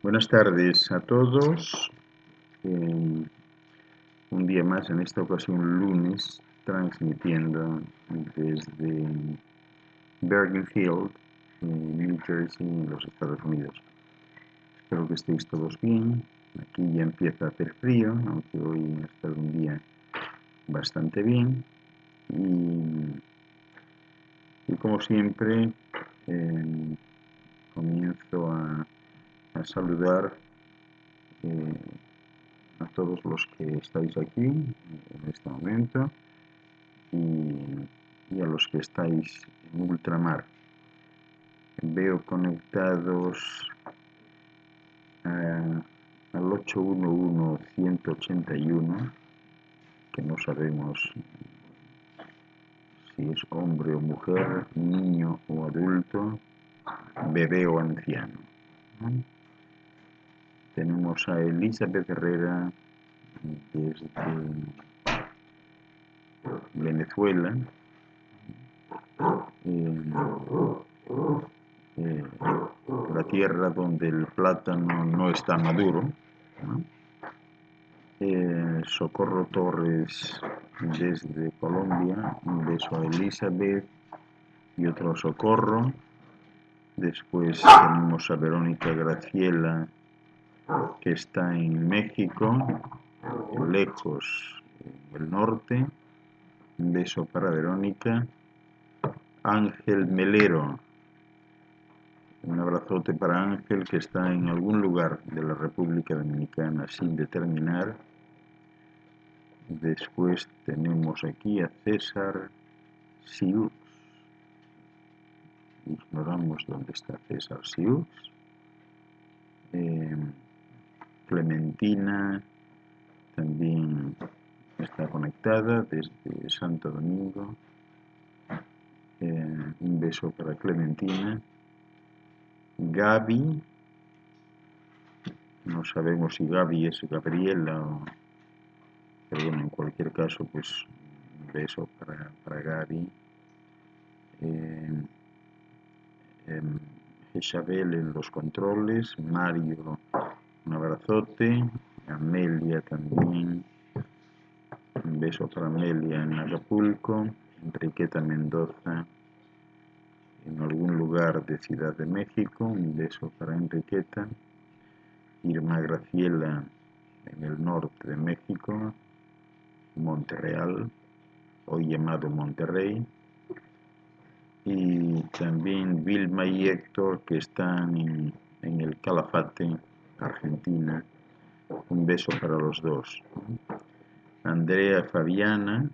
Buenas tardes a todos. Un día más, en esta ocasión lunes, transmitiendo desde Bergen Field, New Jersey, en los Estados Unidos. Espero que estéis todos bien. Aquí ya empieza a hacer frío, aunque hoy ha estado un día bastante bien. Y como siempre, comienzo a saludar a todos los que estáis aquí en este momento y a los que estáis en ultramar. Veo conectados al 811-181, que no sabemos si es hombre o mujer, niño o adulto, bebé o anciano. Tenemos a Elizabeth Herrera desde Venezuela, la tierra donde el plátano no está maduro, ¿no? Socorro Torres desde Colombia, un beso a Elizabeth y otro a Socorro. Después tenemos a Verónica Graciela, que está en México, lejos, en el norte. Un beso para Verónica. Ángel Melero, un abrazote para Ángel, que está en algún lugar de la República Dominicana sin determinar. Después tenemos aquí a César Siux. Ignoramos dónde está César Siux. Clementina también está conectada desde Santo Domingo. Un beso para Clementina. Gaby, no sabemos si Gaby es Gabriela pero bueno, en cualquier caso, pues un beso para Gaby. Isabel en los controles, Mario, un abrazote, Amelia también, un beso para Amelia en Acapulco, Enriqueta Mendoza en algún lugar de Ciudad de México, un beso para Enriqueta, Irma Graciela en el norte de México, Monterreal, hoy llamado Monterrey, y también Vilma y Héctor, que están en el Calafate, Argentina. Un beso para los dos. Andrea Fabiana,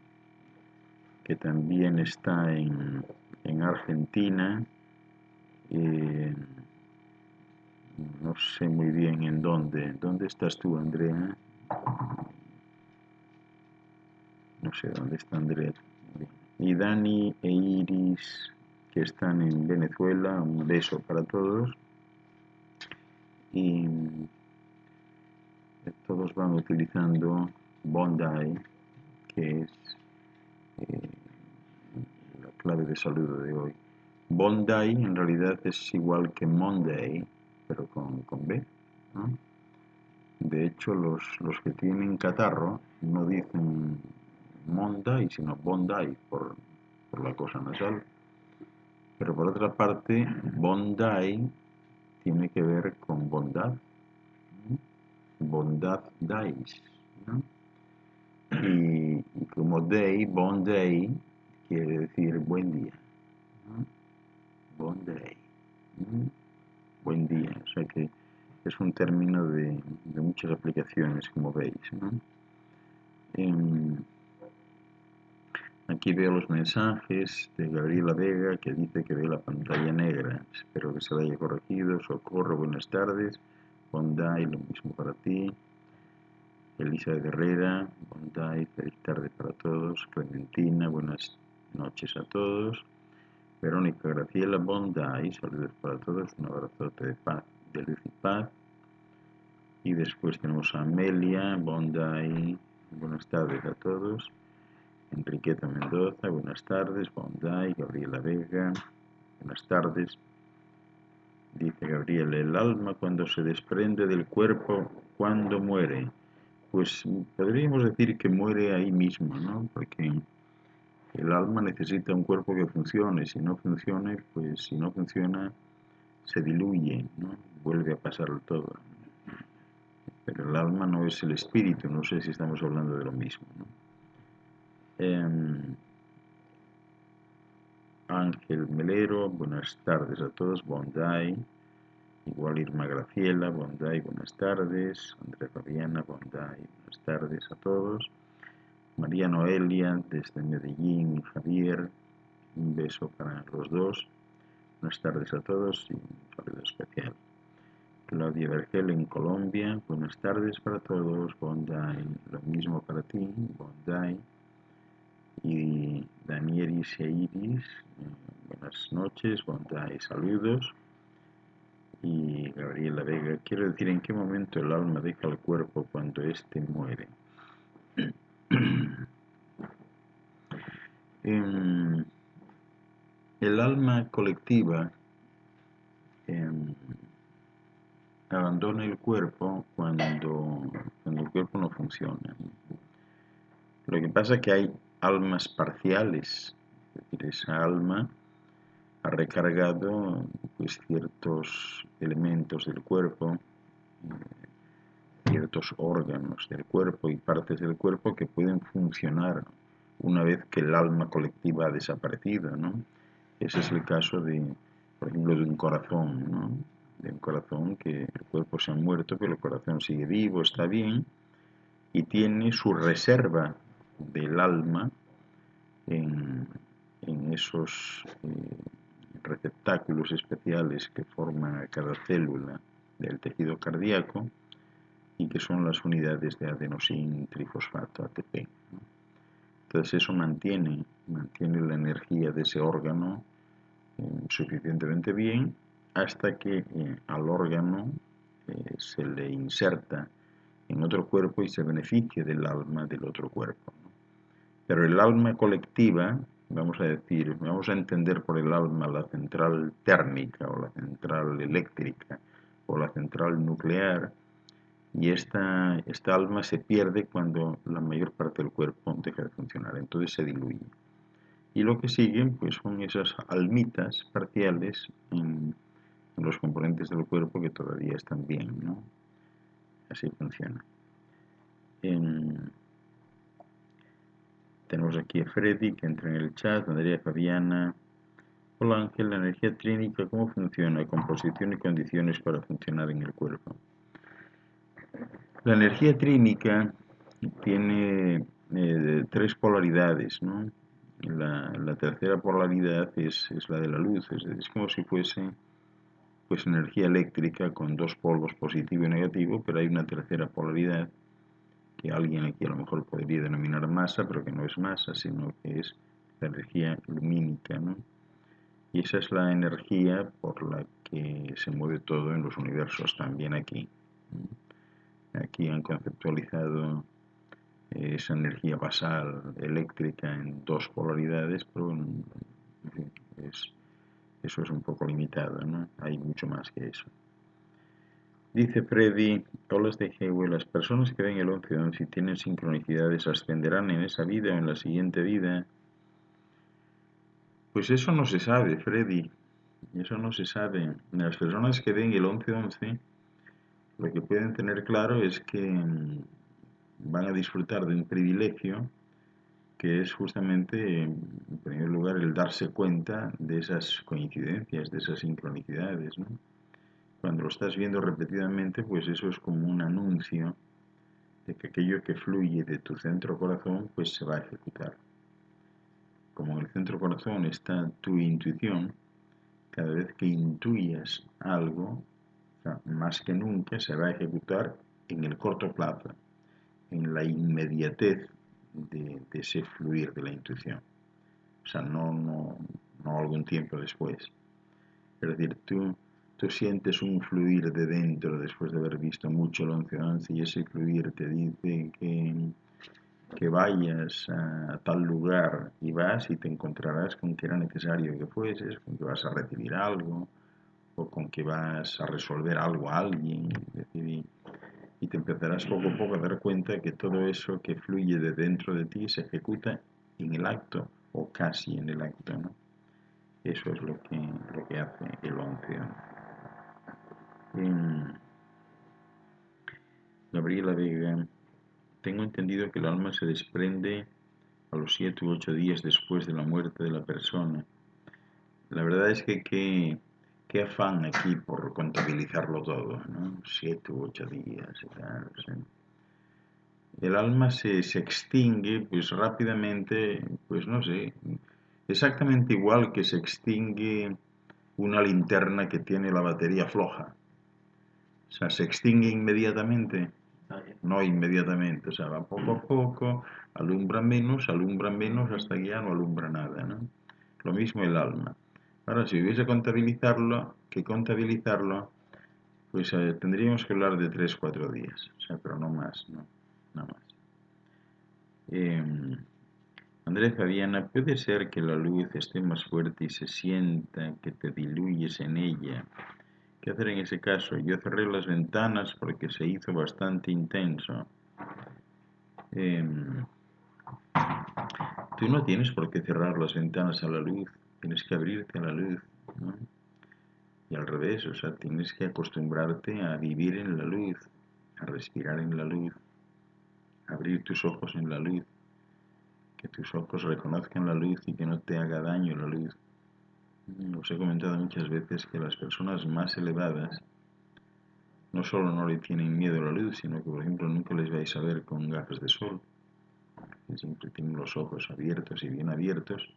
que también está en Argentina. No sé muy bien en dónde. ¿Dónde estás tú, Andrea? No sé dónde está Andrea. Y Dani e Iris, que están en Venezuela. Un beso para todos. Y todos van utilizando Bondi, que es la clave de saludo de hoy. Bondi en realidad es igual que Monday, pero con B, ¿no? De hecho, los que tienen catarro no dicen Monday, sino Bondi por la cosa nasal. Pero por otra parte, Bondi tiene que ver con bondad. Bondad dais, ¿no? Y como day, bon day, quiere decir buen día, ¿no? Bon day, ¿no? Buen día, o sea que es un término de muchas aplicaciones, como veis, ¿no? Aquí veo los mensajes de Gabriela Vega, que dice que ve la pantalla negra. Espero que se la haya corregido. Socorro, buenas tardes. Bondi, lo mismo para ti. Elisa Herrera, Bondi, feliz tarde para todos. Clementina, buenas noches a todos. Verónica Graciela, Bondi, saludos para todos. Un abrazote de paz, de luz y paz. Y después tenemos a Amelia, Bondi, buenas tardes a todos. Enriqueta Mendoza, buenas tardes. Bondi, Gabriela Vega, buenas tardes. Dice Gabriel, el alma cuando se desprende del cuerpo, ¿cuándo muere? Pues podríamos decir que muere ahí mismo, ¿no? Porque el alma necesita un cuerpo que funcione. Si no funciona, pues si no funciona, se diluye, ¿no? Vuelve a pasar todo. Pero el alma no es el espíritu, no sé si estamos hablando de lo mismo, ¿no? Ángel Melero, buenas tardes a todos, Bonday, igual Irma Graciela, Bonday, buenas tardes, Andrea Fabiana, Bonday, buenas tardes a todos, María Noelia desde Medellín y Javier, un beso para los dos, buenas tardes a todos y un saludo especial. Claudia Vergel en Colombia, buenas tardes para todos, Bonday, lo mismo para ti, Bonday. Y Daniel Iseiris, buenas noches, Bonday, saludos. Y Gabriela Vega, quiero decir, ¿en qué momento el alma deja el cuerpo cuando éste muere? El alma colectiva abandona el cuerpo cuando el cuerpo no funciona. Lo que pasa es que hay almas parciales, es decir, esa alma ha recargado pues, ciertos elementos del cuerpo, ciertos órganos del cuerpo y partes del cuerpo que pueden funcionar una vez que el alma colectiva ha desaparecido, ¿no? Ese es el caso de, por ejemplo, de un corazón, ¿no? De un corazón que el cuerpo se ha muerto, pero el corazón sigue vivo, está bien, y tiene su reserva del alma en esos receptáculos especiales que forman a cada célula del tejido cardíaco y que son las unidades de adenosín trifosfato ATP. Entonces eso mantiene la energía de ese órgano suficientemente bien hasta que al órgano se le inserta en otro cuerpo y se beneficia del alma del otro cuerpo. Pero el alma colectiva, vamos a entender por el alma la central térmica o la central eléctrica o la central nuclear, y esta alma se pierde cuando la mayor parte del cuerpo deja de funcionar, entonces se diluye. Y lo que siguen pues son esas almitas parciales en los componentes del cuerpo que todavía están bien, ¿no? Así funciona. Tenemos aquí a Freddy que entra en el chat, Andrea Fabiana. Hola Ángel, la energía trínica, ¿cómo funciona? Composición y condiciones para funcionar en el cuerpo. La energía trínica tiene tres polaridades, ¿no? La tercera polaridad es la de la luz, es como si fuese pues energía eléctrica con dos polos positivo y negativo, pero hay una tercera polaridad que alguien aquí a lo mejor podría denominar masa, pero que no es masa, sino que es la energía lumínica, ¿no? Y esa es la energía por la que se mueve todo en los universos, también aquí. Aquí han conceptualizado esa energía basal eléctrica en dos polaridades, pero en fin, eso es un poco limitado, ¿no? Hay mucho más que eso. Dice Freddy, hola de GW, las personas que ven el 11-11 y tienen sincronicidades ascenderán en esa vida o en la siguiente vida. Pues eso no se sabe, Freddy, eso no se sabe. Las personas que ven el 11-11 lo que pueden tener claro es que van a disfrutar de un privilegio que es justamente, en primer lugar, el darse cuenta de esas coincidencias, de esas sincronicidades, ¿no? Cuando lo estás viendo repetidamente, pues eso es como un anuncio de que aquello que fluye de tu centro corazón, pues se va a ejecutar. Como en el centro corazón está tu intuición, cada vez que intuyas algo, o sea, más que nunca se va a ejecutar en el corto plazo, en la inmediatez de ese fluir de la intuición. O sea, no algún tiempo después. Es decir, tú sientes un fluir de dentro después de haber visto mucho el 11-11 y ese fluir te dice que vayas a tal lugar y vas y te encontrarás con que era necesario que fueses, con que vas a recibir algo o con que vas a resolver algo a alguien, es decir, y te empezarás poco a poco a dar cuenta que todo eso que fluye de dentro de ti se ejecuta en el acto o casi en el acto, ¿no? Eso es lo que hace el 11. Gabriela Vega, tengo entendido que el alma se desprende a los 7 u 8 días después de la muerte de la persona. La verdad es que qué afán aquí por contabilizarlo todo, ¿no? 7 u 8 días y tal, ¿sí? El alma se extingue pues rápidamente, pues no sé, exactamente igual que se extingue una linterna que tiene la batería floja. O sea, se extingue inmediatamente, no inmediatamente, o sea, va poco a poco, alumbra menos hasta que ya no alumbra nada, ¿no? Lo mismo el alma. Ahora, si hubiese contabilizarlo, pues tendríamos que hablar de 3 o 4 días, o sea, pero no más, ¿no? No más. Andrés Fabiana, ¿puede ser que la luz esté más fuerte y se sienta que te diluyes en ella? ¿Qué hacer en ese caso? Yo cerré las ventanas porque se hizo bastante intenso. Em, Tú no tienes por qué cerrar las ventanas a la luz, tienes que abrirte a la luz, ¿no? Y al revés, o sea, tienes que acostumbrarte a vivir en la luz, a respirar en la luz, a abrir tus ojos en la luz, que tus ojos reconozcan la luz y que no te haga daño la luz. Os he comentado muchas veces que las personas más elevadas no solo no le tienen miedo a la luz, sino que, por ejemplo, nunca les vais a ver con gafas de sol. Siempre tienen los ojos abiertos y bien abiertos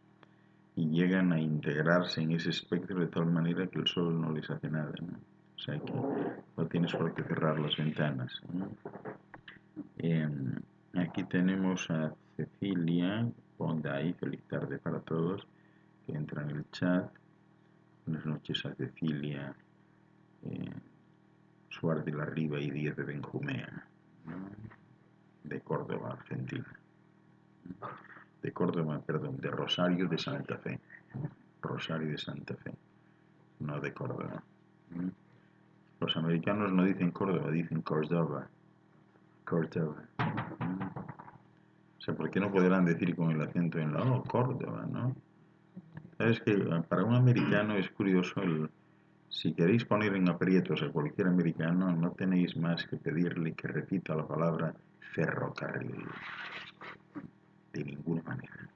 y llegan a integrarse en ese espectro de tal manera que el sol no les hace nada, ¿no? O sea que no tienes por qué cerrar las ventanas, ¿no? Aquí tenemos a Cecilia, ponte ahí, feliz tarde para todos, que entra en el chat. Buenas noches a Cecilia, Suárez de la Riva y Díaz de Benjumea, ¿no? De Córdoba, Argentina. De Córdoba, perdón, de Rosario de Santa Fe. Rosario de Santa Fe, no de Córdoba. Los americanos no dicen Córdoba, dicen Córdoba. Córdoba. O sea, ¿por qué no podrán decir con el acento en la O, Córdoba, no? Sabes que para un americano es curioso si queréis poner en aprietos a cualquier americano, no tenéis más que pedirle que repita la palabra ferrocarril. De ninguna manera.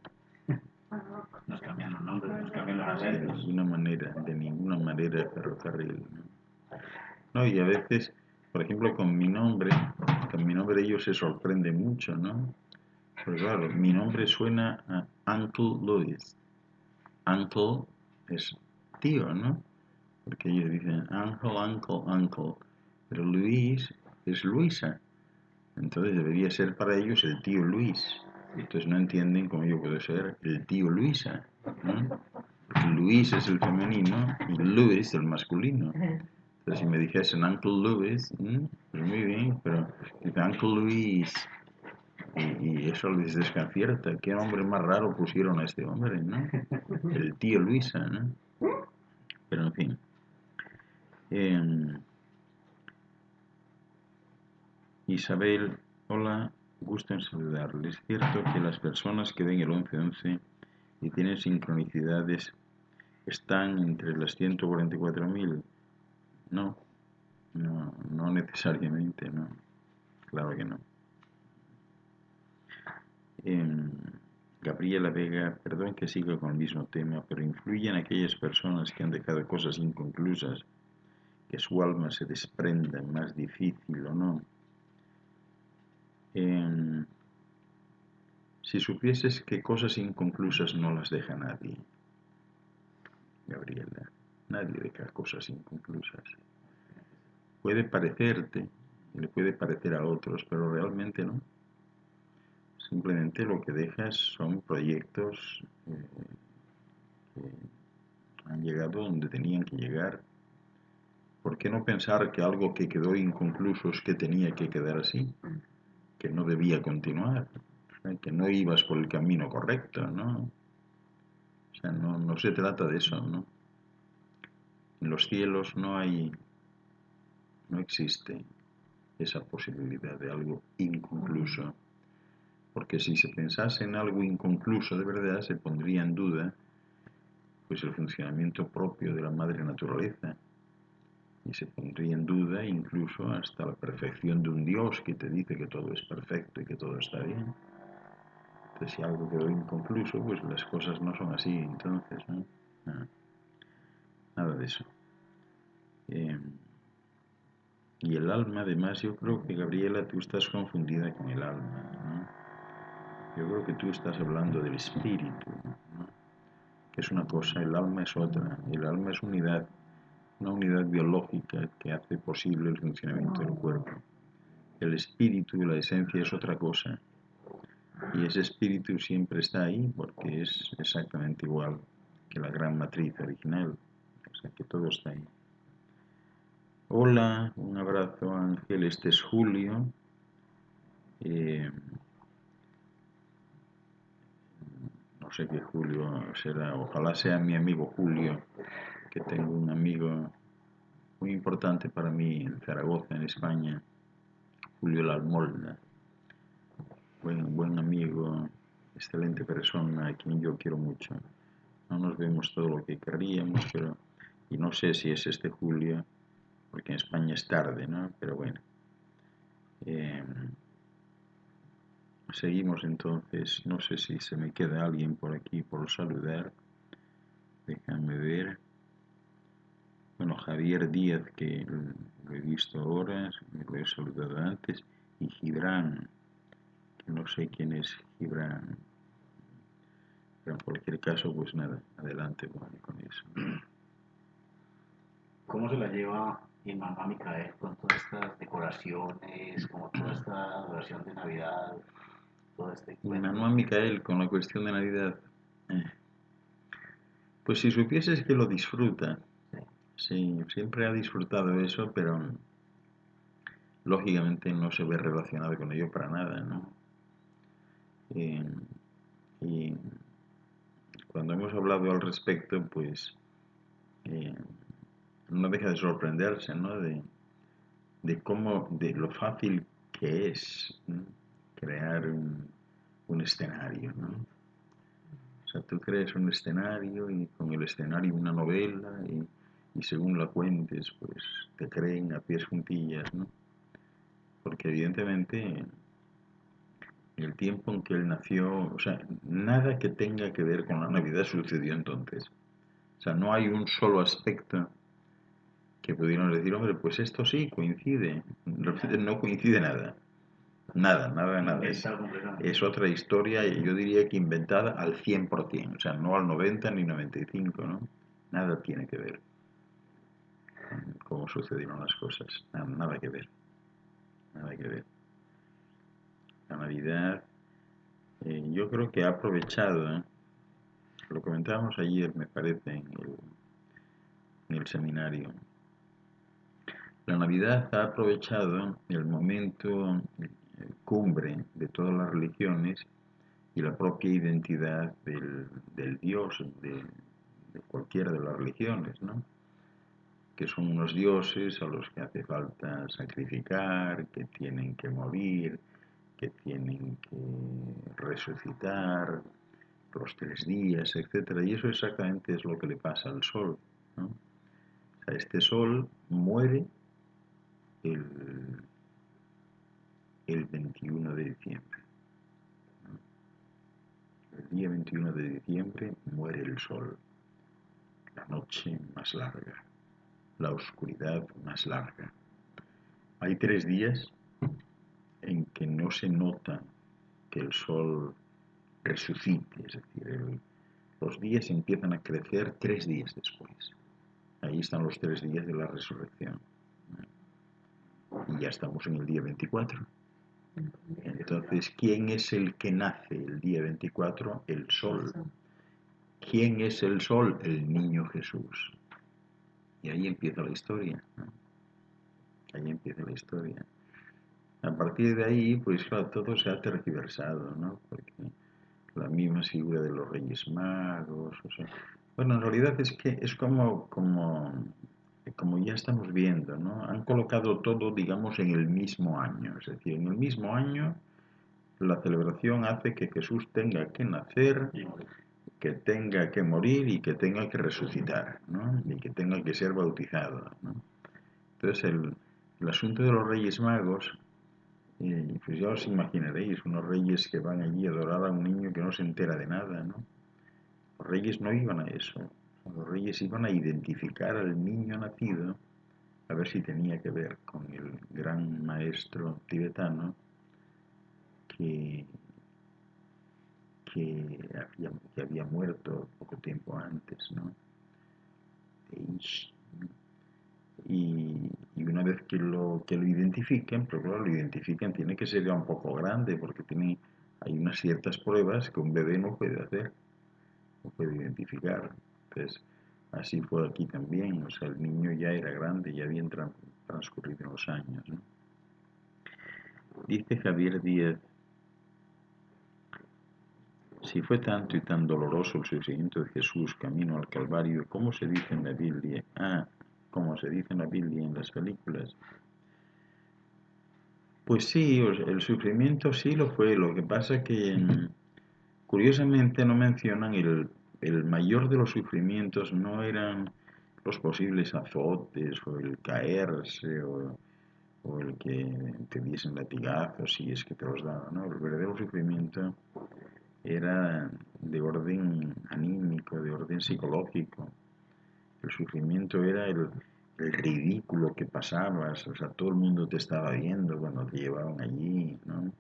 Nos cambian los nombres, nos cambian los acentos. De ninguna manera ferrocarril. No, y a veces, por ejemplo, con mi nombre ellos se sorprenden mucho, ¿no? Pues claro, mi nombre suena a Uncle Louis. Uncle es tío, ¿no? Porque ellos dicen uncle. Pero Luis es Luisa. Entonces debería ser para ellos el tío Luis. Entonces no entienden cómo yo puedo ser el tío Luisa, ¿no? Porque Luis es el femenino y Louis el masculino. Entonces si me dijesen Uncle Louis, pues muy bien, pero dice Uncle Luis. Y eso les desconcierta. ¿Qué nombre más raro pusieron a este hombre, no? El tío Luisa, ¿no? Pero en fin. Isabel, hola, gusto en saludarle. Es cierto que las personas que ven el 1111 y tienen sincronicidades están entre las 144.000. No, no necesariamente, no. Claro que no. Gabriela Vega, perdón que siga con el mismo tema, pero influyen aquellas personas que han dejado cosas inconclusas, que su alma se desprenda, más difícil o no. Si supieses que cosas inconclusas no las deja nadie, Gabriela, nadie deja cosas inconclusas. Puede parecerte, le puede parecer a otros, pero realmente no. Simplemente lo que dejas son proyectos que han llegado donde tenían que llegar. ¿Por qué no pensar que algo que quedó inconcluso es que tenía que quedar así? Que no debía continuar, que no ibas por el camino correcto, ¿no? O sea, no se trata de eso, ¿no? En los cielos no existe esa posibilidad de algo inconcluso, porque si se pensase en algo inconcluso de verdad, se pondría en duda pues el funcionamiento propio de la madre naturaleza, y se pondría en duda incluso hasta la perfección de un Dios que te dice que todo es perfecto y que todo está bien. Entonces, si algo quedó inconcluso, pues las cosas no son así, entonces, ¿no? Nada de eso. Y el alma, además, yo creo que, Gabriela, tú estás confundida con el alma, ¿no? Yo creo que tú estás hablando del espíritu, ¿no? Que es una cosa, el alma es otra. El alma es una unidad biológica que hace posible el funcionamiento del cuerpo. El espíritu, la esencia, es otra cosa. Y ese espíritu siempre está ahí porque es exactamente igual que la gran matriz original. O sea, que todo está ahí. Hola, un abrazo, Ángel. Este es Julio. No sé qué Julio será. Ojalá sea mi amigo Julio, que tengo un amigo muy importante para mí en Zaragoza, en España, Julio Lalmolda. Buen amigo, excelente persona, a quien yo quiero mucho. No nos vemos todo lo que querríamos, pero... Y no sé si es este Julio, porque en España es tarde, ¿no? Pero bueno. Seguimos entonces. No sé si se me queda alguien por aquí por saludar. Déjame ver. Bueno, Javier Díaz, que lo he visto ahora, lo he saludado antes. Y Gibran, que no sé quién es Gibran. Pero en cualquier caso, pues nada, adelante con eso. ¿Cómo se la lleva mi mamá Micael con todas estas decoraciones, como toda esta adoración de Navidad, todo este Y cuento? Manuel Micael, con la cuestión de Navidad, eh, pues si supieses que lo disfruta, sí, siempre ha disfrutado eso, pero lógicamente no se ve relacionado con ello para nada, ¿no? Eh, y cuando hemos hablado al respecto, pues eh, no deja de sorprenderse, ¿no? De cómo, de lo fácil que es, ¿no? Crear un escenario, ¿no? O sea, tú creas un escenario y con el escenario una novela y según la cuentes, pues te creen a pies juntillas, ¿no? Porque evidentemente el tiempo en que él nació, o sea, nada que tenga que ver con la Navidad sucedió entonces. O sea, no hay un solo aspecto que pudieran decir, hombre, pues esto sí coincide. Realmente no coincide nada. Nada. Es otra historia, y yo diría que inventada al 100%, o sea, no al 90 ni 95, ¿no? Nada tiene que ver con cómo sucedieron las cosas. Nada que ver. Nada que ver. La Navidad, yo creo que ha aprovechado, lo comentábamos ayer, me parece, en el seminario. La Navidad ha aprovechado el momento cumbre de todas las religiones y la propia identidad del Dios de cualquiera de las religiones, ¿no? Que son unos dioses a los que hace falta sacrificar, que tienen que morir, que tienen que resucitar los 3 días, etcétera. Y eso exactamente es lo que le pasa al sol, ¿no? O sea, este sol muere el, el 21 de diciembre. El día 21 de diciembre muere el sol, la noche más larga, la oscuridad más larga. Hay 3 días en que no se nota que el sol resucite, es decir, los días empiezan a crecer 3 días después. Ahí están los 3 días de la resurrección. Y ya estamos en el día 24. Entonces, ¿quién es el que nace el día 24? El sol. ¿Quién es el sol? El niño Jesús. Y ahí empieza la historia, ¿no? Ahí empieza la historia. A partir de ahí, pues claro, todo se ha tergiversado, ¿no? Porque la misma figura de los Reyes Magos, o sea, bueno, en realidad es que es como como ya estamos viendo, ¿no? Han colocado todo, digamos, en el mismo año. Es decir, en el mismo año la celebración hace que Jesús tenga que nacer, que tenga que morir y que tenga que resucitar, ¿no? Y que tenga que ser bautizado, ¿no? Entonces el asunto de los Reyes Magos, pues ya os imaginaréis, unos reyes que van allí a adorar a un niño que no se entera de nada, ¿no? Los reyes no iban a eso, los reyes iban a identificar al niño nacido, a ver si tenía que ver con el gran maestro tibetano que, que había muerto poco tiempo antes, ¿no? Y una vez que lo identifiquen, pero claro, lo identifican, tiene que ser ya un poco grande, porque hay unas ciertas pruebas que un bebé no puede hacer, no puede identificar. Entonces, así fue aquí también, o sea, el niño ya era grande, ya habían transcurrido los años, ¿no? Dice Javier Díaz, si fue tanto y tan doloroso el sufrimiento de Jesús camino al Calvario, ¿cómo se dice en la Biblia? Como se dice en la Biblia, en las películas. Pues sí, el sufrimiento sí lo fue. Lo que pasa que curiosamente no mencionan el mayor de los sufrimientos, no eran los posibles azotes o el caerse o el que te diesen latigazos si es que te los daban, ¿no? El verdadero sufrimiento era de orden anímico, de orden psicológico. El sufrimiento era el ridículo que pasabas, o sea, todo el mundo te estaba viendo cuando te llevaban allí, ¿no?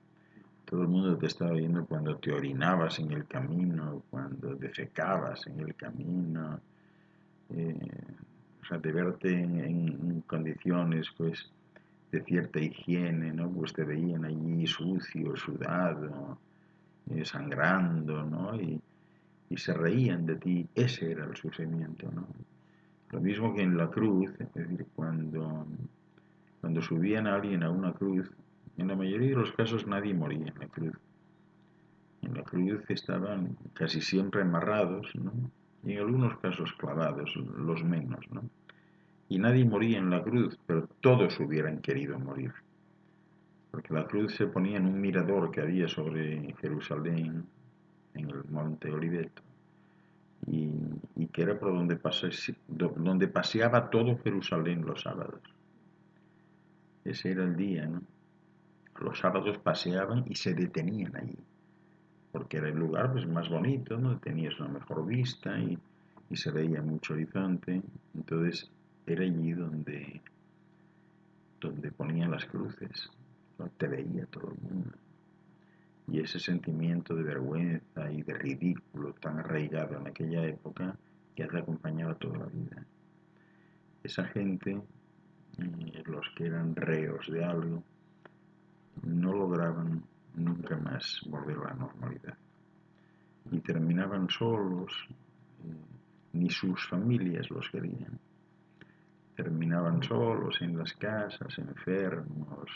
Todo el mundo te estaba viendo cuando te orinabas en el camino, cuando defecabas en el camino, o sea, de verte en condiciones, pues, de cierta higiene, ¿no? Pues te veían allí sucio, sudado, sangrando, ¿no? Y se reían de ti. Ese era el sufrimiento, ¿no? Lo mismo que en la cruz, es decir, cuando subían a alguien a una cruz, en la mayoría de los casos nadie moría en la cruz. En la cruz estaban casi siempre amarrados, ¿no? Y en algunos casos clavados, los menos, ¿no? Y nadie moría en la cruz, pero todos hubieran querido morir. Porque la cruz se ponía en un mirador que había sobre Jerusalén, en el monte Oliveto, y que era por donde paseaba todo Jerusalén los sábados. Ese era el día, ¿no? Los sábados paseaban y se detenían allí, porque era el lugar pues, más bonito, ¿no? Tenías una mejor vista y se veía mucho horizonte. Entonces era allí donde ponían las cruces, ¿no? Te veía todo el mundo. Y ese sentimiento de vergüenza y de ridículo tan arraigado en aquella época ya te acompañaba toda la vida. Esa gente, los que eran reos de algo, no lograban nunca más volver a la normalidad. Y terminaban solos, ni sus familias los querían. Terminaban solos en las casas, enfermos,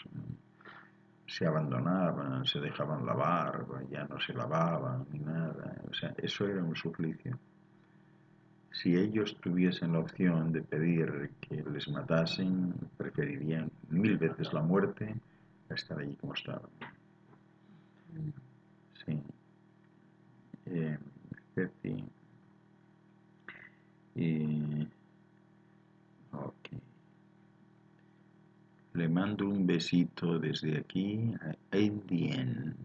se abandonaban, se dejaban la barba, ya no se lavaban ni nada. O sea, eso era un suplicio. Si ellos tuviesen la opción de pedir que les matasen, preferirían 1000 veces la muerte a estar allí como estaban. Sí. Ceci. Ok. Le mando un besito desde aquí a Aidien,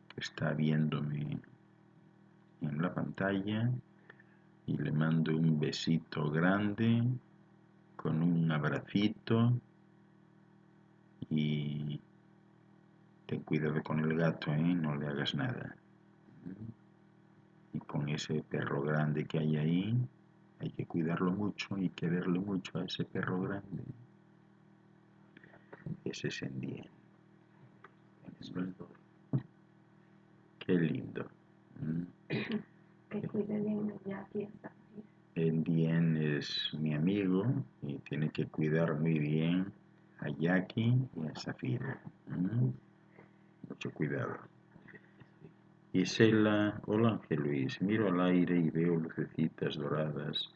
que está viéndome en la pantalla, y le mando un besito grande con un abracito y ten cuidado con el gato, no le hagas nada. Y con ese perro grande que hay ahí, hay que cuidarlo mucho y quererle mucho a ese perro grande. Ese es Endien. Qué lindo. Que cuide bien ya aquí está. Endien es mi amigo y tiene que cuidar muy bien a Jackie y a Zafira. Mucho cuidado. Isela, hola Ángel Luis, miro al aire y veo lucecitas doradas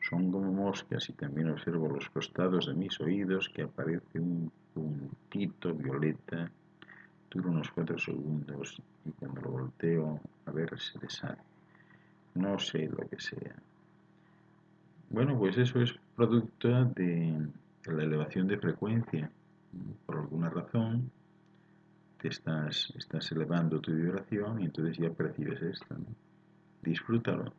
Son como moscas y también observo los costados de mis oídos que aparece un puntito violeta, dura unos 4 segundos y cuando lo volteo a ver se deshace. No sé lo que sea. Bueno, pues eso es producto de la elevación de frecuencia. Por alguna razón estás elevando tu vibración y entonces ya percibes esto, ¿no? Disfrútalo.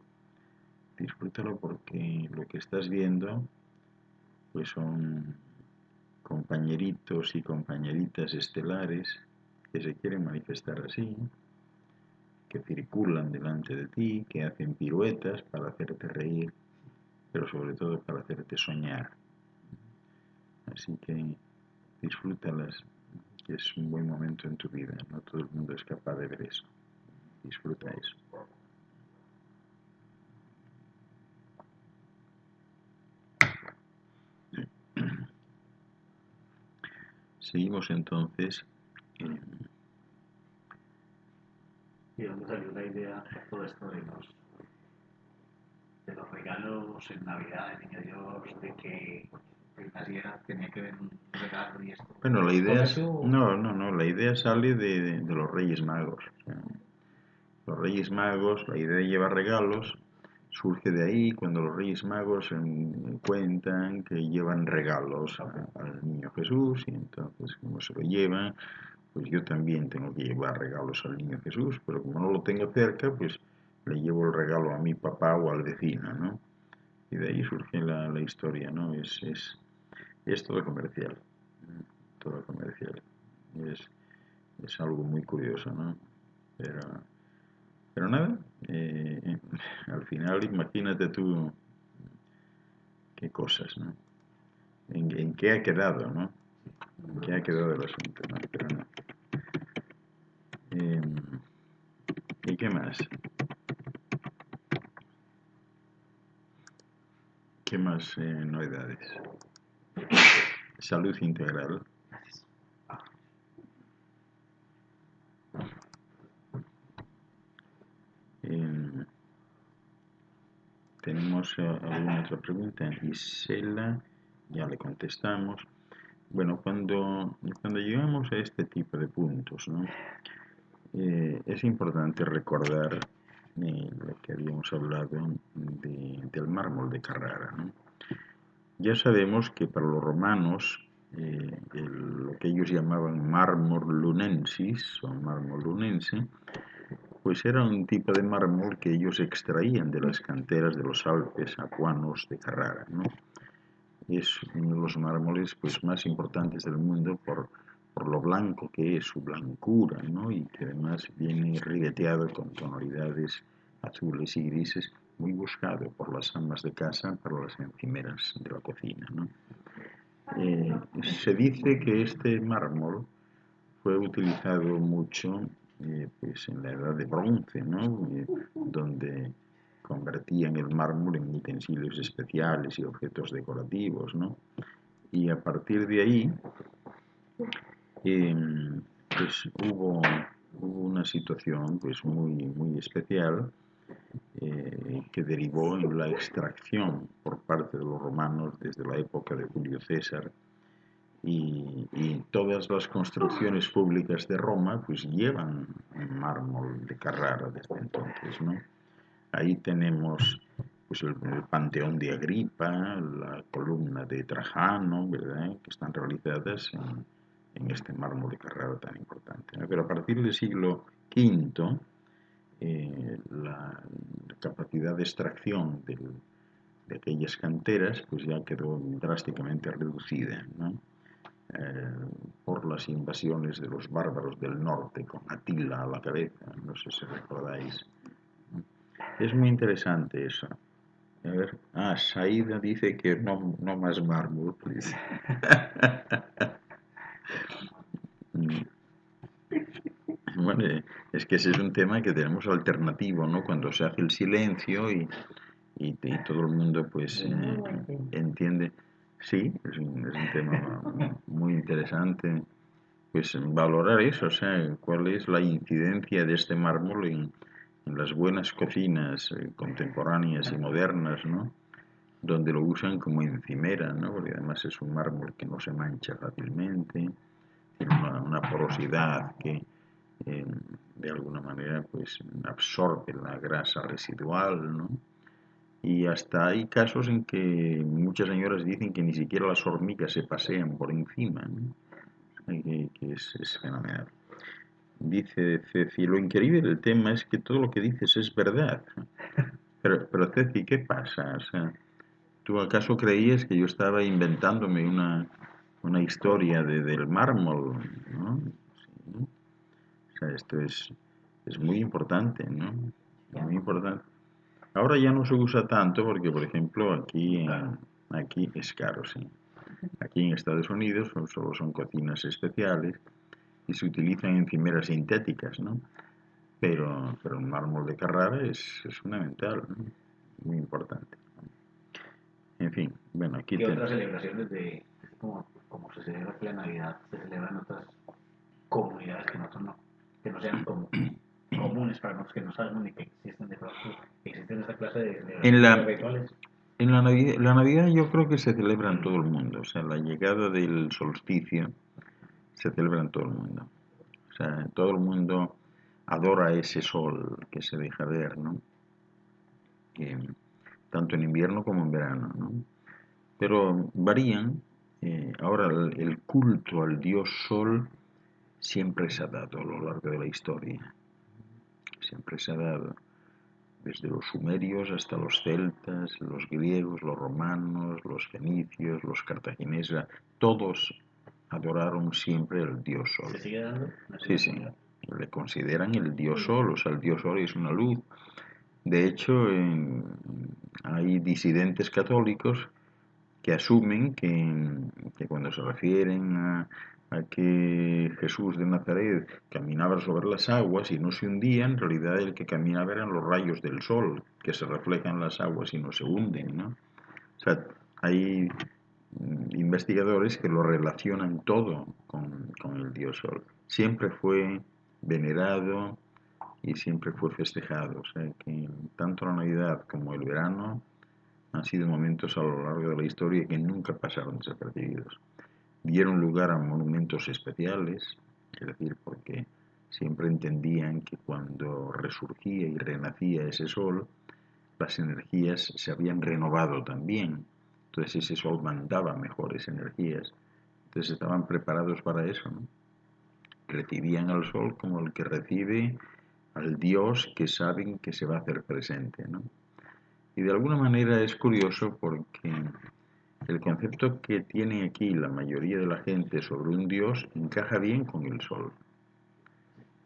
Disfrútalo porque lo que estás viendo pues son compañeritos y compañeritas estelares que se quieren manifestar así, que circulan delante de ti, que hacen piruetas para hacerte reír, pero sobre todo para hacerte soñar. Así que disfrútalas, que es un buen momento en tu vida. No todo el mundo es capaz de ver eso. Disfruta eso. Seguimos entonces. ¿Y dónde salió la idea de todo esto de los regalos en Navidad, de Niño Dios, de que naciera, tenía que ver un regalo y esto? Bueno, la idea es, ¿Comenzó? no, la idea sale de los Reyes Magos. O sea, los Reyes Magos, la idea de llevar regalos surge de ahí cuando los Reyes Magos cuentan que llevan regalos al Niño Jesús y entonces como se lo llevan, pues yo también tengo que llevar regalos al Niño Jesús, pero como no lo tengo cerca, pues le llevo el regalo a mi papá o al vecino, ¿no? Y de ahí surge la historia, ¿no? Es todo comercial, todo comercial. Es algo muy curioso, ¿no? Pero nada, al final imagínate tú qué cosas, ¿no? En qué ha quedado, ¿no? En qué ha quedado el asunto, ¿no? Pero no. ¿Y qué más? ¿Qué más novedades? Salud integral. ¿Tenemos alguna otra pregunta? Gisela, ya le contestamos. Bueno, cuando llegamos a este tipo de puntos, ¿no? Es importante recordar lo que habíamos hablado del mármol de Carrara, ¿no? Ya sabemos que para los romanos lo que ellos llamaban mármol lunensis o mármol lunense, pues era un tipo de mármol que ellos extraían de las canteras de los Alpes apuanos de Carrara, ¿no? Es uno de los mármoles pues, más importantes del mundo por lo blanco que es, su blancura, ¿no? Y que además viene ribeteado con tonalidades azules y grises, muy buscado por las amas de casa para las encimeras de la cocina, ¿no? Se dice que este mármol fue utilizado mucho pues en la edad de bronce, ¿no? Donde convertían el mármol en utensilios especiales y objetos decorativos, ¿no? Y a partir de ahí pues hubo una situación pues muy especial que derivó en la extracción por parte de los romanos desde la época de Julio César y todas las construcciones públicas de Roma pues llevan mármol de Carrara desde entonces, ¿no? Ahí tenemos pues el Panteón de Agripa, la columna de Trajano, ¿verdad? Que están realizadas en este mármol de Carrara tan importante, ¿no? Pero a partir del siglo V la capacidad de extracción de aquellas canteras pues ya quedó drásticamente reducida, ¿no? Por las invasiones de los bárbaros del norte con Atila a la cabeza, no sé si recordáis. Es muy interesante eso. A ver, Saida dice que no más mármol, please. Bueno, es que ese es un tema que tenemos alternativo, ¿no? Cuando se hace el silencio y todo el mundo pues entiende. Sí, es un tema muy interesante, pues valorar eso, o sea, cuál es la incidencia de este mármol en las buenas cocinas contemporáneas y modernas, ¿no? donde lo usan como encimera, ¿no? Porque además es un mármol que no se mancha fácilmente, tiene una porosidad que eh, de alguna manera pues absorbe la grasa residual, ¿no? Y hasta hay casos en que muchas señoras dicen que ni siquiera las hormigas se pasean por encima, ¿no? Que es fenomenal. Dice Ceci, lo increíble del tema es que todo lo que dices es verdad. Pero Ceci, ¿qué pasa? O sea, ¿tú acaso creías que yo estaba inventándome una historia del mármol, ¿no? Sí. O sea, esto es muy importante, ¿no? Muy importante. Ahora ya no se usa tanto porque, por ejemplo, aquí es caro, sí. Aquí en Estados Unidos solo son cocinas especiales y se utilizan encimeras sintéticas, ¿no? Pero el mármol de Carrara es fundamental, ¿no? Muy importante. En fin, bueno, aquí ¿Qué otras celebraciones como se celebra aquí la Navidad se celebran en otras comunidades que nosotros no, que no sean como comunes para nosotros, que no sabemos ni que existen de pronto, existen esta clase de En celebraciones la, rituales? en la Navidad yo creo que se celebra en todo el mundo, o sea, la llegada del solsticio se celebra en todo el mundo. O sea, todo el mundo adora ese sol que se deja ver, ¿no? Que, tanto en invierno como en verano, ¿no? Pero varían. Ahora, el culto al dios sol siempre se ha dado a lo largo de la historia. Siempre se ha dado. Desde los sumerios hasta los celtas, los griegos, los romanos, los fenicios, los cartagineses, todos adoraron siempre al dios sol. ¿Se sigue dando? Sí, sí, le consideran el dios sol, o sea, el dios sol es una luz. De hecho, hay disidentes católicos que asumen que cuando se refieren a que Jesús de Nazaret caminaba sobre las aguas y no se hundía, en realidad el que caminaba eran los rayos del sol, que se reflejan en las aguas y no se hunden, ¿no? O sea, hay investigadores que lo relacionan todo con el dios sol. Siempre fue venerado y siempre fue festejado. O sea, que tanto la Navidad como el verano han sido momentos a lo largo de la historia que nunca pasaron desapercibidos. Dieron lugar a monumentos especiales, es decir, porque siempre entendían que cuando resurgía y renacía ese sol, las energías se habían renovado también. Entonces ese sol mandaba mejores energías. Entonces estaban preparados para eso, ¿no? Recibían al sol como el que recibe al Dios que saben que se va a hacer presente, ¿no? Y de alguna manera es curioso porque el concepto que tiene aquí la mayoría de la gente sobre un Dios encaja bien con el sol.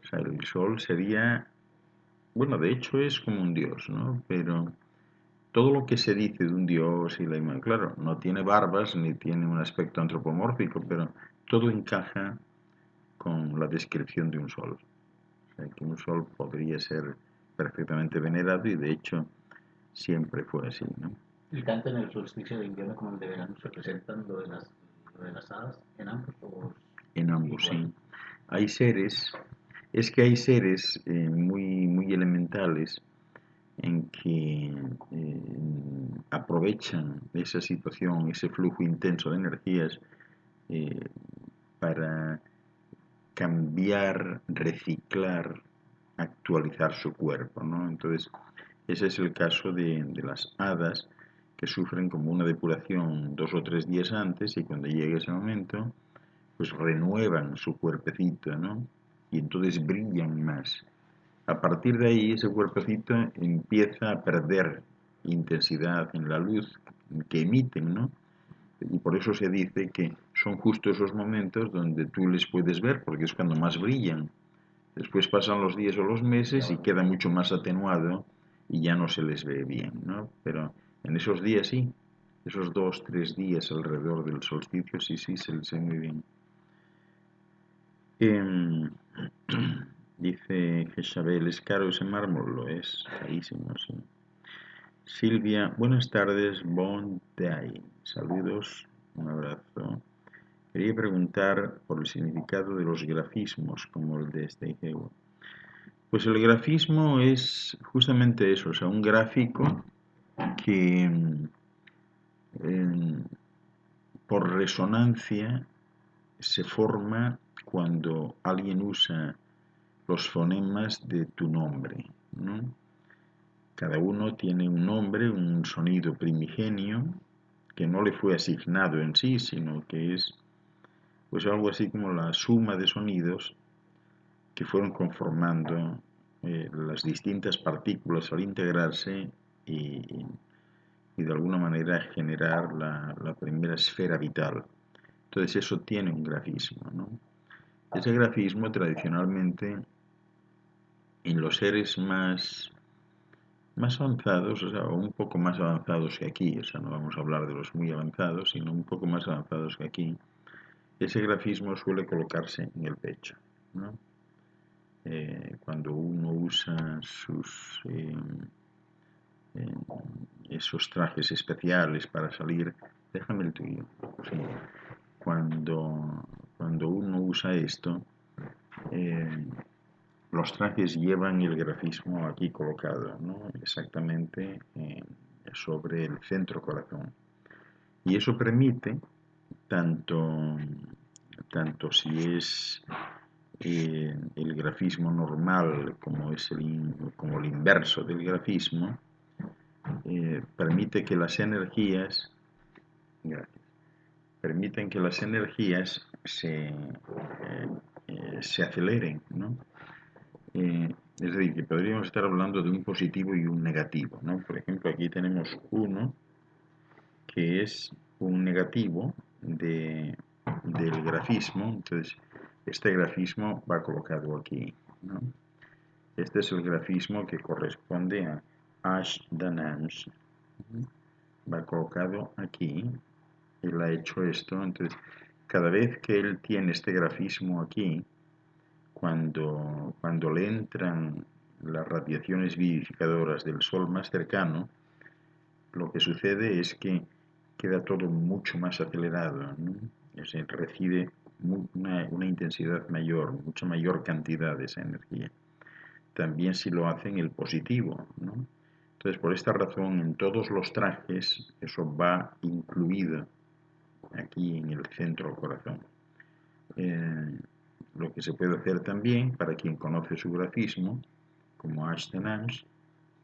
O sea, el sol sería, bueno, de hecho es como un Dios, ¿no? Pero todo lo que se dice de un Dios y la imagen, claro, no tiene barbas ni tiene un aspecto antropomórfico, pero todo encaja con la descripción de un sol. O sea, que un sol podría ser perfectamente venerado y de hecho siempre fue así, ¿no? Y tanto en el solsticio de invierno como en el de verano se presentan lo de las hadas en ambos, o En ambos, igual. sí. Hay seres, es que hay seres muy elementales en que aprovechan esa situación, ese flujo intenso de energías eh, para cambiar, reciclar, actualizar su cuerpo, ¿no? Entonces, ese es el caso de las hadas que sufren como una depuración 2 o 3 días antes y cuando llega ese momento, pues renuevan su cuerpecito, ¿no? Y entonces brillan más. A partir de ahí, ese cuerpecito empieza a perder intensidad en la luz que emiten, ¿no? Y por eso se dice que son justo esos momentos donde tú les puedes ver, porque es cuando más brillan. Después pasan los días o los meses y queda mucho más atenuado y ya no se les ve bien, ¿no? Pero en esos días sí, esos 2, 3 días alrededor del solsticio sí, sí, se les ve muy bien. Eh, dice Jezabel, ¿es caro ese mármol? Lo es, carísimo, sí. Silvia, buenas tardes, bon day. Saludos, un abrazo. Quería preguntar por el significado de los grafismos, como el de Steinheuer. Pues el grafismo es justamente eso, o sea, un gráfico que por resonancia se forma cuando alguien usa los fonemas de tu nombre, ¿no? Cada uno tiene un nombre, un sonido primigenio que no le fue asignado en sí, sino que es pues algo así como la suma de sonidos que fueron conformando las distintas partículas al integrarse y de alguna manera generar la primera esfera vital. Entonces eso tiene un grafismo, ¿no? Ese grafismo tradicionalmente en los seres más avanzados, o sea, un poco más avanzados que aquí, o sea, no vamos a hablar de los muy avanzados, sino un poco más avanzados que aquí, ese grafismo suele colocarse en el pecho, ¿no? Cuando uno usa esos trajes especiales para salir, déjame el tuyo, sí. Cuando uno usa esto, los trajes llevan el grafismo aquí colocado, ¿no? Exactamente sobre el centro corazón. Y eso permite, tanto si es el grafismo normal como el inverso del grafismo, permite que las energías, permiten que las energías se aceleren, ¿no? Es decir, que podríamos estar hablando de un positivo y un negativo, ¿no? Por ejemplo, aquí tenemos uno que es un negativo del grafismo, entonces este grafismo va colocado aquí, ¿no? Este es el grafismo que corresponde a Ashdanams, va colocado aquí, él ha hecho esto, entonces cada vez que él tiene este grafismo aquí, cuando le entran las radiaciones vivificadoras del Sol más cercano, lo que sucede es que queda todo mucho más acelerado, ¿no? Se recibe una intensidad mayor, mucha mayor cantidad de esa energía. También si lo hacen el positivo, ¿no? Entonces, por esta razón, en todos los trajes, eso va incluido aquí en el centro del corazón. Lo que se puede hacer también, para quien conoce su grafismo, como Ashton Ange,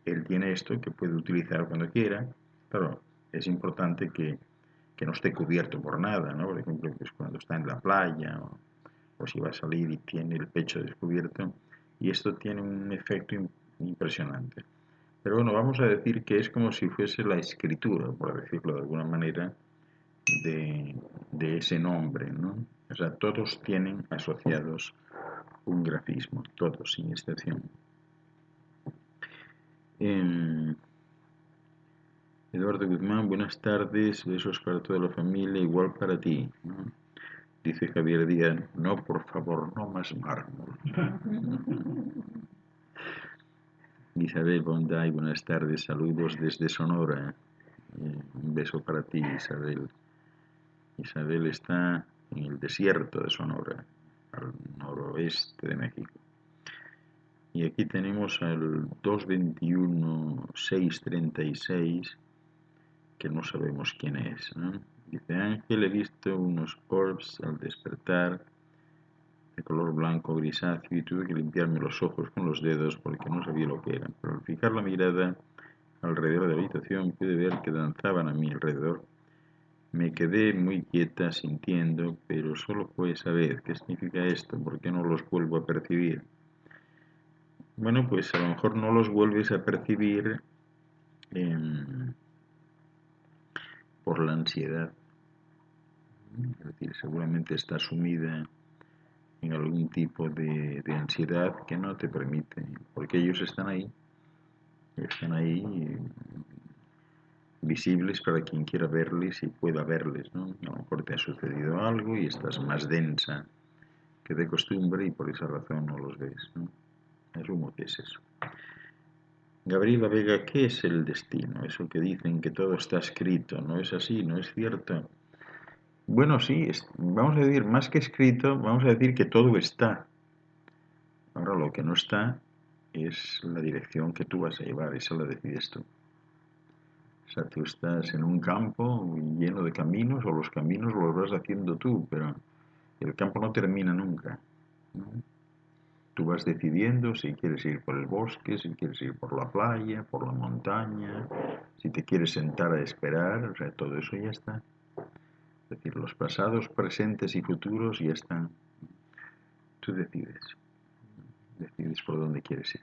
él tiene esto que puede utilizar cuando quiera. Claro, es importante que no esté cubierto por nada, ¿no? Por ejemplo, pues cuando está en la playa o si va a salir y tiene el pecho descubierto, y esto tiene un efecto impresionante. Pero bueno, vamos a decir que es como si fuese la escritura, por decirlo de alguna manera, de ese nombre, ¿no? O sea, todos tienen asociados un grafismo, todos, sin excepción. Eduardo Guzmán, buenas tardes, besos para toda la familia, igual para ti, ¿no? Dice Javier Díaz, no, por favor, no más mármol. Isabel Bonday, buenas tardes, saludos desde Sonora. Un beso para ti, Isabel. Isabel está en el desierto de Sonora, al noroeste de México. Y aquí tenemos al 221-636, que no sabemos quién es, ¿no? Dice Ángel, he visto unos orbs al despertar de color blanco grisáceo y tuve que limpiarme los ojos con los dedos porque no sabía lo que eran. Pero al fijar la mirada alrededor de la habitación pude ver que danzaban a mi alrededor. Me quedé muy quieta sintiendo, pero solo fue esa vez. ¿Qué significa esto? ¿Por qué no los vuelvo a percibir? Bueno, pues a lo mejor no los vuelves a percibir por la ansiedad. Es decir, seguramente está sumida en algún tipo de ansiedad que no te permite, porque ellos están ahí visibles para quien quiera verles y pueda verles, ¿no? A lo mejor te ha sucedido algo y estás más densa que de costumbre y por esa razón no los ves, ¿no? Asumo que es eso. Gabriela Vega, ¿qué es el destino? Eso que dicen que todo está escrito, ¿no es así? ¿No es cierto? Bueno, sí, vamos a decir, más que escrito, vamos a decir que todo está. Ahora lo que no está es la dirección que tú vas a llevar, esa la decides tú. sea, tú estás en un campo lleno de caminos, o los caminos los vas haciendo tú, pero el campo no termina nunca, ¿no? Tú vas decidiendo si quieres ir por el bosque, si quieres ir por la playa, por la montaña, si te quieres sentar a esperar, o sea, todo eso ya está. Es decir, los pasados, presentes y futuros ya están. Tú decides por dónde quieres ir.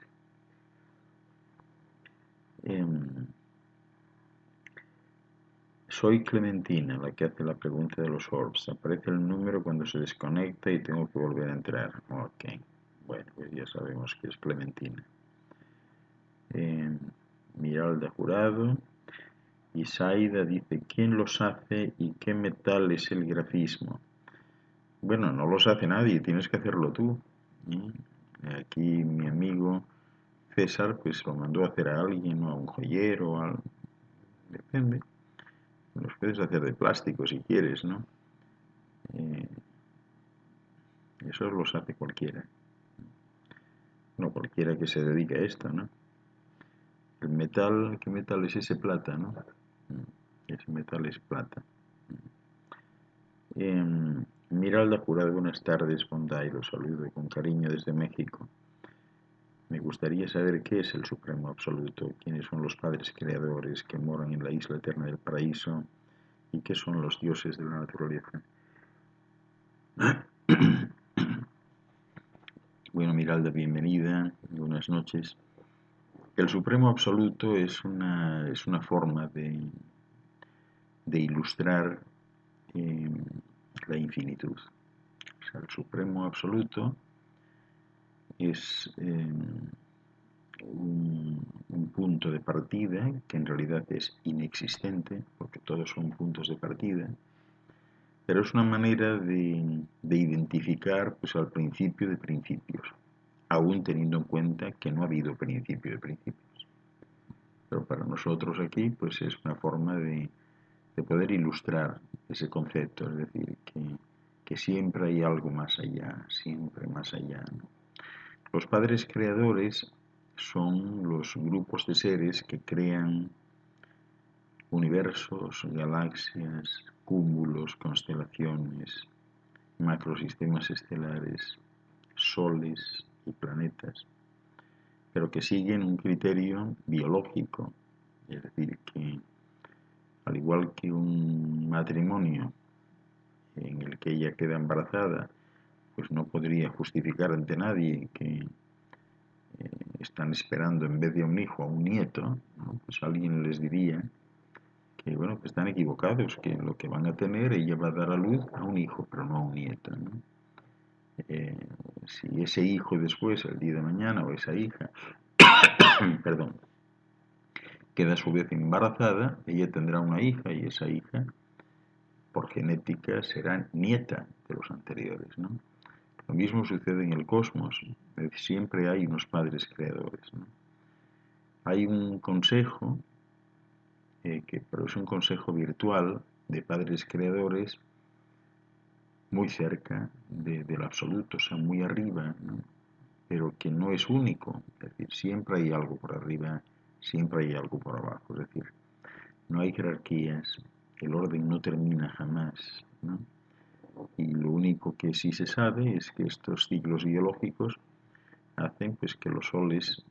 Soy Clementina, la que hace la pregunta de los orbs. Aparece el número cuando se desconecta y tengo que volver a entrar. Ok, bueno, pues ya sabemos que es Clementina. Miralda Jurado. Y Saida dice, ¿quién los hace y qué metal es el grafismo? Bueno, no los hace nadie, tienes que hacerlo tú. Aquí mi amigo César pues lo mandó a hacer a alguien, o a un joyero, depende. Los puedes hacer de plástico si quieres, ¿no? Eso los hace cualquiera. No, cualquiera que se dedique a esto, ¿no? El metal, ¿qué metal es ese? Plata, ¿no? Ese metal es plata. Miralda Jurado, buenas tardes, Bonday, los saludo con cariño desde México. Me gustaría saber qué es el Supremo Absoluto, quiénes son los padres creadores que moran en la isla eterna del paraíso y qué son los dioses de la naturaleza. Bueno, Miralda, bienvenida, buenas noches. El Supremo Absoluto es una forma de ilustrar la infinitud. O sea, el Supremo Absoluto es un punto de partida que en realidad es inexistente, porque todos son puntos de partida, pero es una manera de identificar pues, al principio de principios, aún teniendo en cuenta que no ha habido principio de principios. Pero para nosotros aquí pues es una forma de poder ilustrar ese concepto, es decir, que siempre hay algo más allá, siempre más allá, ¿no? Los padres creadores son los grupos de seres que crean universos, galaxias, cúmulos, constelaciones, macrosistemas estelares, soles y planetas, pero que siguen un criterio biológico, es decir, que al igual que un matrimonio en el que ella queda embarazada, pues no podría justificar ante nadie que están esperando en vez de un hijo a un nieto, ¿no? Pues alguien les diría que bueno, que están equivocados, que lo que van a tener, ella va a dar a luz a un hijo, pero no a un nieto, ¿no? Si ese hijo después, el día de mañana, o esa hija, perdón, queda a su vez embarazada, ella tendrá una hija y esa hija, por genética, será nieta de los anteriores, ¿no? Lo mismo sucede en el cosmos, siempre hay unos padres creadores, ¿no? Hay un consejo, pero es un consejo virtual de padres creadores muy cerca del absoluto, o sea, muy arriba, ¿no? Pero que no es único, es decir, siempre hay algo por arriba, siempre hay algo por abajo, es decir, no hay jerarquías, el orden no termina jamás, ¿no? Y lo único que sí se sabe es que estos ciclos biológicos hacen pues que los soles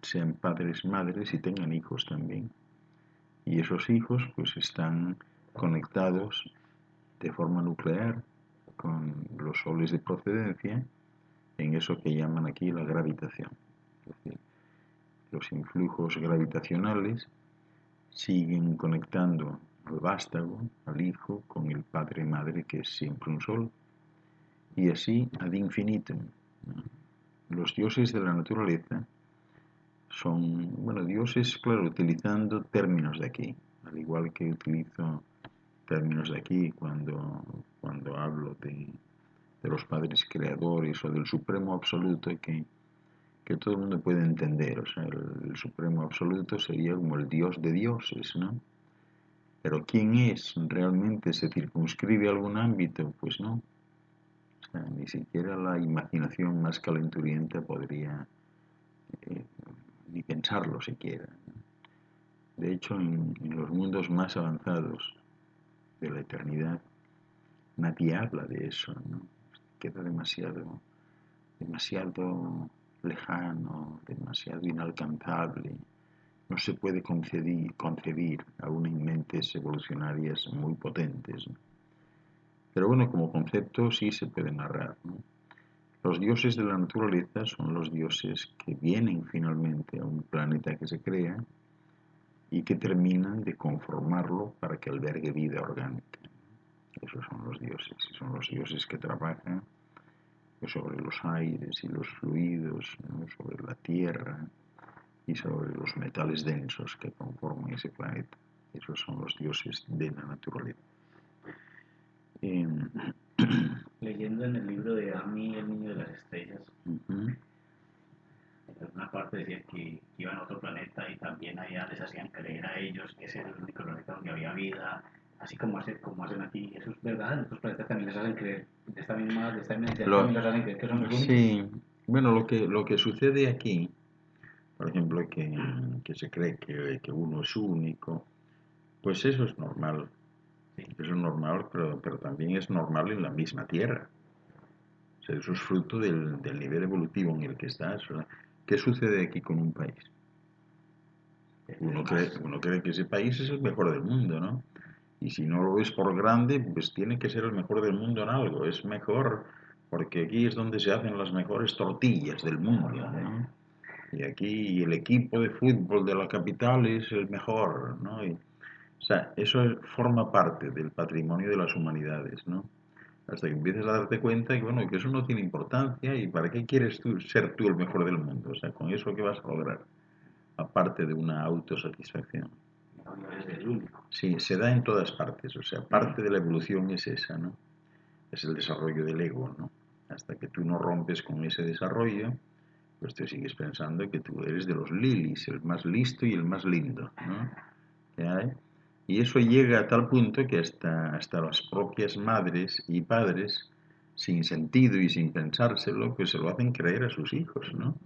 sean padres, madres y tengan hijos también. Y esos hijos pues están conectados de forma nuclear con los soles de procedencia en eso que llaman aquí la gravitación. Es decir, los influjos gravitacionales siguen conectando al vástago, al hijo, con el padre-madre, que es siempre un sol, y así ad infinitum. Los dioses de la naturaleza son, bueno, dioses, claro, utilizando términos de aquí, al igual que utilizo términos de aquí cuando hablo de los padres creadores o del supremo absoluto que todo el mundo puede entender. O sea, el supremo absoluto sería como el dios de dioses, ¿no? Pero ¿quién es? ¿Realmente se circunscribe a algún ámbito? Pues no. O sea, ni siquiera la imaginación más calenturienta podría ni pensarlo siquiera. De hecho, en los mundos más avanzados de la eternidad, nadie habla de eso, ¿no? Queda demasiado lejano, demasiado inalcanzable. No se puede concebir aún en mentes evolucionarias muy potentes, ¿no? Pero bueno, como concepto sí se puede narrar, ¿no? Los dioses de la naturaleza son los dioses que vienen finalmente a un planeta que se crea y que terminan de conformarlo para que albergue vida orgánica. Esos son los dioses, y son los dioses que trabajan sobre los aires y los fluidos, ¿no? Sobre la tierra y sobre los metales densos que conforman ese planeta. Esos son los dioses de la naturaleza. Leyendo en el libro de Ami, el niño de las estrellas, en una parte decía que iban a otro planeta y también allá les hacían creer a ellos que ese era el único planeta donde había vida, así como hacen aquí. Eso es verdad, en otros planetas también les hacen creer, de esta misma densidad también les hacen creer que son los únicos. Sí, bueno, lo que sucede aquí, por ejemplo, que se cree que uno es único, pues eso es normal. Sí. Eso es normal, pero también es normal en la misma Tierra. O sea, eso es fruto del nivel evolutivo en el que estás. O sea, ¿qué sucede aquí con un país? Uno cree que ese país es el mejor del mundo, ¿no? Y si no lo es por grande, pues tiene que ser el mejor del mundo en algo. Es mejor porque aquí es donde se hacen las mejores tortillas del mundo, ¿no? Y aquí el equipo de fútbol de la capital es el mejor, ¿no? O sea, eso forma parte del patrimonio de las humanidades, ¿no? Hasta que empiezas a darte cuenta que, bueno, que eso no tiene importancia y ¿para qué quieres ser tú el mejor del mundo? O sea, con eso ¿qué vas a lograr? Aparte de una autosatisfacción. No eres el único. Sí, se da en todas partes, o sea, parte de la evolución es esa, ¿no? Es el desarrollo del ego, ¿no? Hasta que tú no rompes con ese desarrollo, pues te sigues pensando que tú eres de los lilis, el más listo y el más lindo, ¿no? ¿Qué hay? Y eso llega a tal punto que hasta las propias madres y padres, sin sentido y sin pensárselo, pues se lo hacen creer a sus hijos, ¿no?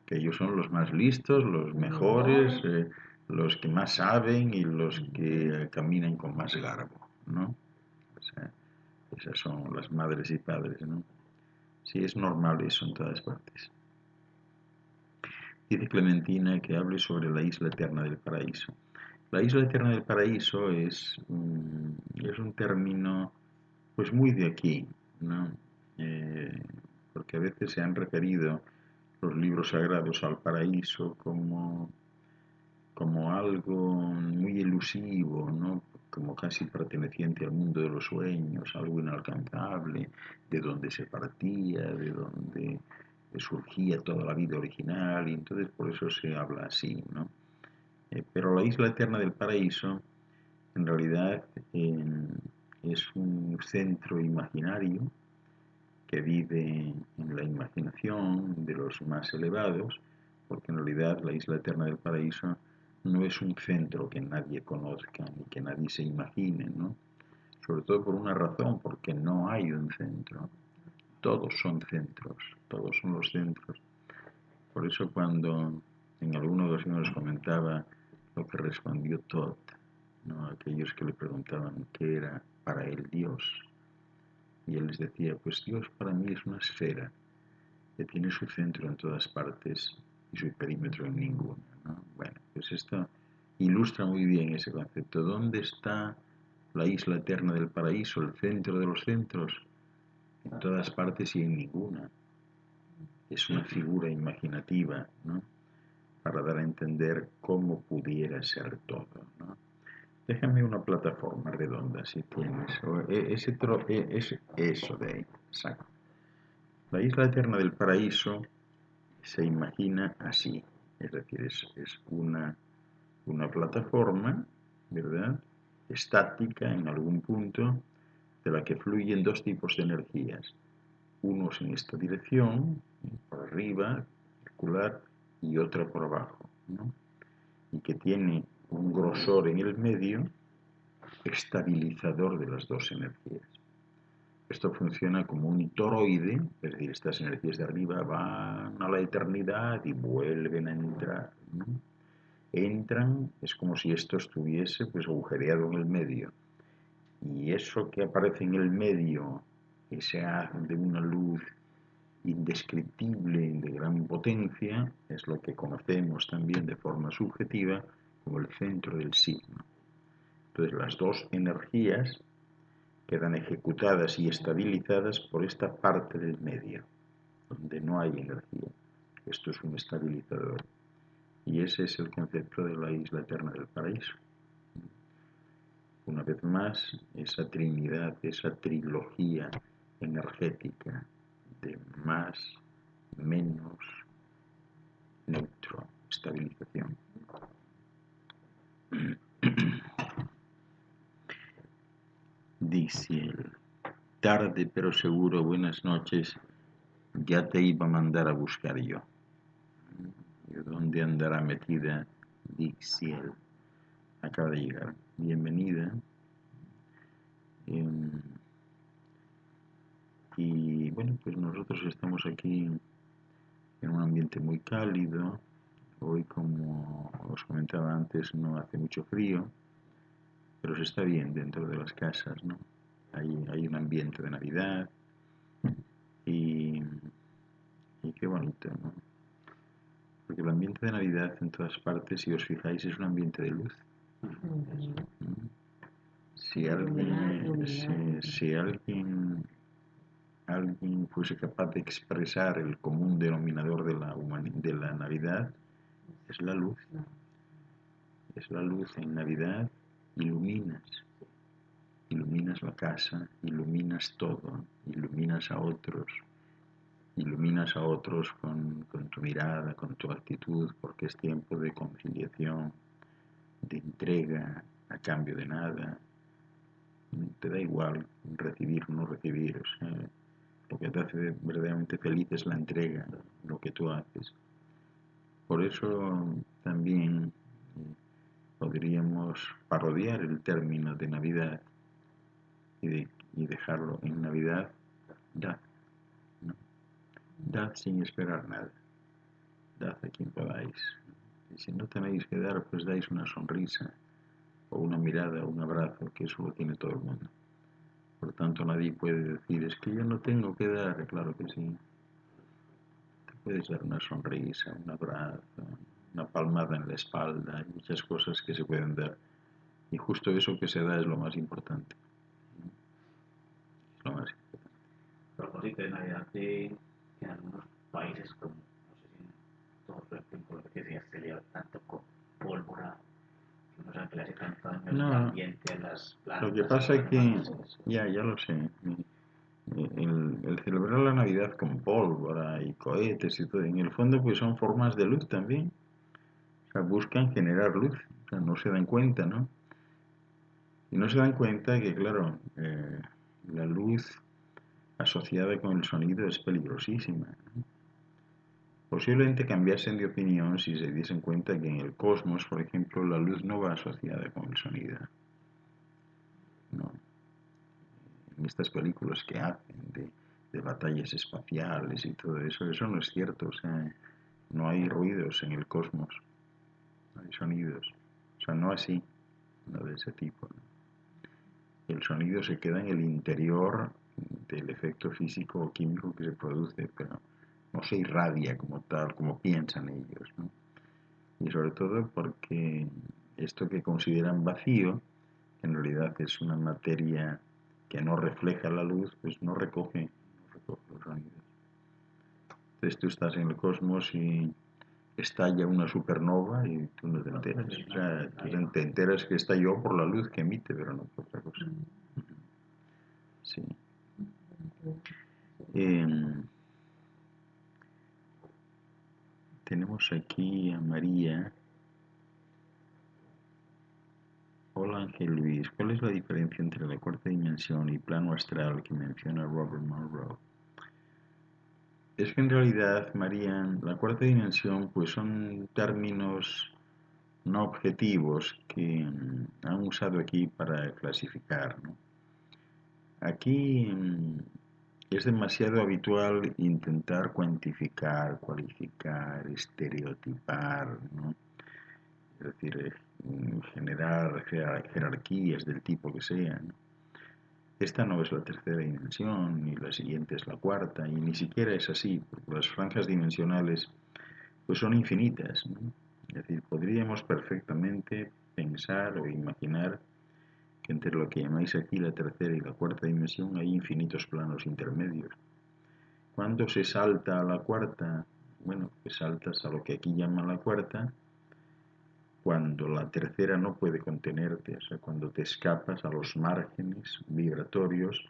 Que ellos son los más listos, los mejores, los que más saben y los que caminan con más garbo, ¿no? O sea, esas son las madres y padres, ¿no? Sí, es normal eso en todas partes. Dice Clementina que hable sobre la isla eterna del paraíso. La isla eterna del paraíso es un término pues muy de aquí, ¿no? Porque a veces se han referido los libros sagrados al paraíso como algo muy elusivo, ¿no? Como casi perteneciente al mundo de los sueños, algo inalcanzable, de donde se partía, de donde surgía toda la vida original, y entonces por eso se habla así, ¿no? Pero la isla eterna del paraíso, en realidad, es un centro imaginario que vive en la imaginación de los más elevados, porque en realidad la isla eterna del paraíso no es un centro que nadie conozca ni que nadie se imagine, ¿no? Sobre todo por una razón, porque no hay un centro. Todos son centros, todos son los centros. Por eso cuando en alguna ocasión nos comentaba lo que respondió Todd, ¿no? Aquellos que le preguntaban qué era para él Dios, y él les decía, pues Dios para mí es una esfera que tiene su centro en todas partes y su perímetro en ninguna, ¿no? Bueno, pues esto ilustra muy bien ese concepto. ¿Dónde está la isla eterna del paraíso, el centro de los centros? En todas partes y en ninguna. Es una figura imaginativa, ¿no? Para dar a entender cómo pudiera ser todo, ¿no? Déjame una plataforma redonda si tienes. Eso de ahí, exacto. La isla eterna del paraíso se imagina así, es decir, es una plataforma, ¿verdad? Estática en algún punto, de la que fluyen dos tipos de energías. Unos en esta dirección, por arriba, circular, y otra por abajo, ¿no? Y que tiene un grosor en el medio estabilizador de las dos energías. Esto funciona como un toroide, es decir, estas energías de arriba van a la eternidad y vuelven a entrar, ¿no? entran, es como si esto estuviese pues agujereado en el medio. Y eso que aparece en el medio, ese haz de una luz indescriptible, de gran potencia, es lo que conocemos también de forma subjetiva como el centro del signo. Entonces las dos energías quedan ejecutadas y estabilizadas por esta parte del medio, donde no hay energía. Esto es un estabilizador. Y ese es el concepto de la isla eterna del paraíso. Una vez más, esa trinidad, esa trilogía energética de más, menos, neutro, estabilización. Dice él, tarde pero seguro, buenas noches, ya te iba a mandar a buscar yo. ¿Dónde andará metida Dixiel? Acaba de llegar. Bienvenida. Y bueno, pues nosotros estamos aquí en un ambiente muy cálido. Hoy, como os comentaba antes, no hace mucho frío, pero se está bien dentro de las casas, ¿no? Hay un ambiente de Navidad y qué bonito, ¿no? Porque el ambiente de Navidad en todas partes, si os fijáis, es un ambiente de luz. Si alguien fuese capaz de expresar el común denominador de la Navidad, es la luz. Es la luz. En Navidad iluminas la casa, iluminas todo, iluminas a otros con tu mirada, con tu actitud, porque es tiempo de conciliación, de entrega a cambio de nada. Te da igual recibir o no recibir, o sea, lo que te hace verdaderamente feliz es la entrega, lo que tú haces. Por eso también podríamos parodiar el término de Navidad y dejarlo en Navidad, dad, ¿no? Dad sin esperar nada, dad a quien podáis. Y si no tenéis que dar, pues dais una sonrisa, o una mirada, o un abrazo, que eso lo tiene todo el mundo. Por tanto, nadie puede decir, es que yo no tengo que dar. Claro que sí. Te puedes dar una sonrisa, un abrazo, una palmada en la espalda. Hay muchas cosas que se pueden dar. Y justo eso que se da es lo más importante. Es lo más importante. A propósito de Navidad, en algunos países, como no sé si en todo el tiempo lo que se celebra tanto con pólvora, que no sabe que le hace tanto daño al ambiente, a las plantas. Lo que pasa es que, ya lo sé, el celebrar la Navidad con pólvora y cohetes y todo, en el fondo pues son formas de luz también. O sea, buscan generar luz, o sea, no se dan cuenta, ¿no? Y no se dan cuenta que, claro, la luz asociada con el sonido es peligrosísima, ¿no? Posiblemente cambiasen de opinión si se diesen cuenta que en el cosmos, por ejemplo, la luz no va asociada con el sonido. No. En estas películas que hacen de batallas espaciales y todo eso, eso no es cierto. O sea, no hay ruidos en el cosmos, no hay sonidos. O sea, no así, no de ese tipo, ¿no? El sonido se queda en el interior del efecto físico o químico que se produce, pero no se irradia como tal, como piensan ellos, ¿no? Y sobre todo porque esto que consideran vacío, en realidad es una materia que no refleja la luz, pues no recoge los sonidos. Entonces tú estás en el cosmos y estalla una supernova y tú no te enteras. O sea, tú te enteras que estalló por la luz que emite, pero no por otra cosa. Sí. Tenemos aquí a María. Hola Ángel Luis, ¿cuál es la diferencia entre la cuarta dimensión y plano astral que menciona Robert Monroe? Es que en realidad, María, la cuarta dimensión pues son términos no objetivos que han usado aquí para clasificar, ¿no? Aquí es demasiado habitual intentar cuantificar, cualificar, estereotipar, ¿no? es decir, generar jerarquías del tipo que sea, ¿no? Esta no es la tercera dimensión, ni la siguiente es la cuarta, y ni siquiera es así, porque las franjas dimensionales pues son infinitas, ¿no? Es decir, podríamos perfectamente pensar o imaginar que entre lo que llamáis aquí la tercera y la cuarta dimensión hay infinitos planos intermedios. Cuando se salta a la cuarta, bueno, pues saltas a lo que aquí llaman la cuarta, cuando la tercera no puede contenerte, o sea, cuando te escapas a los márgenes vibratorios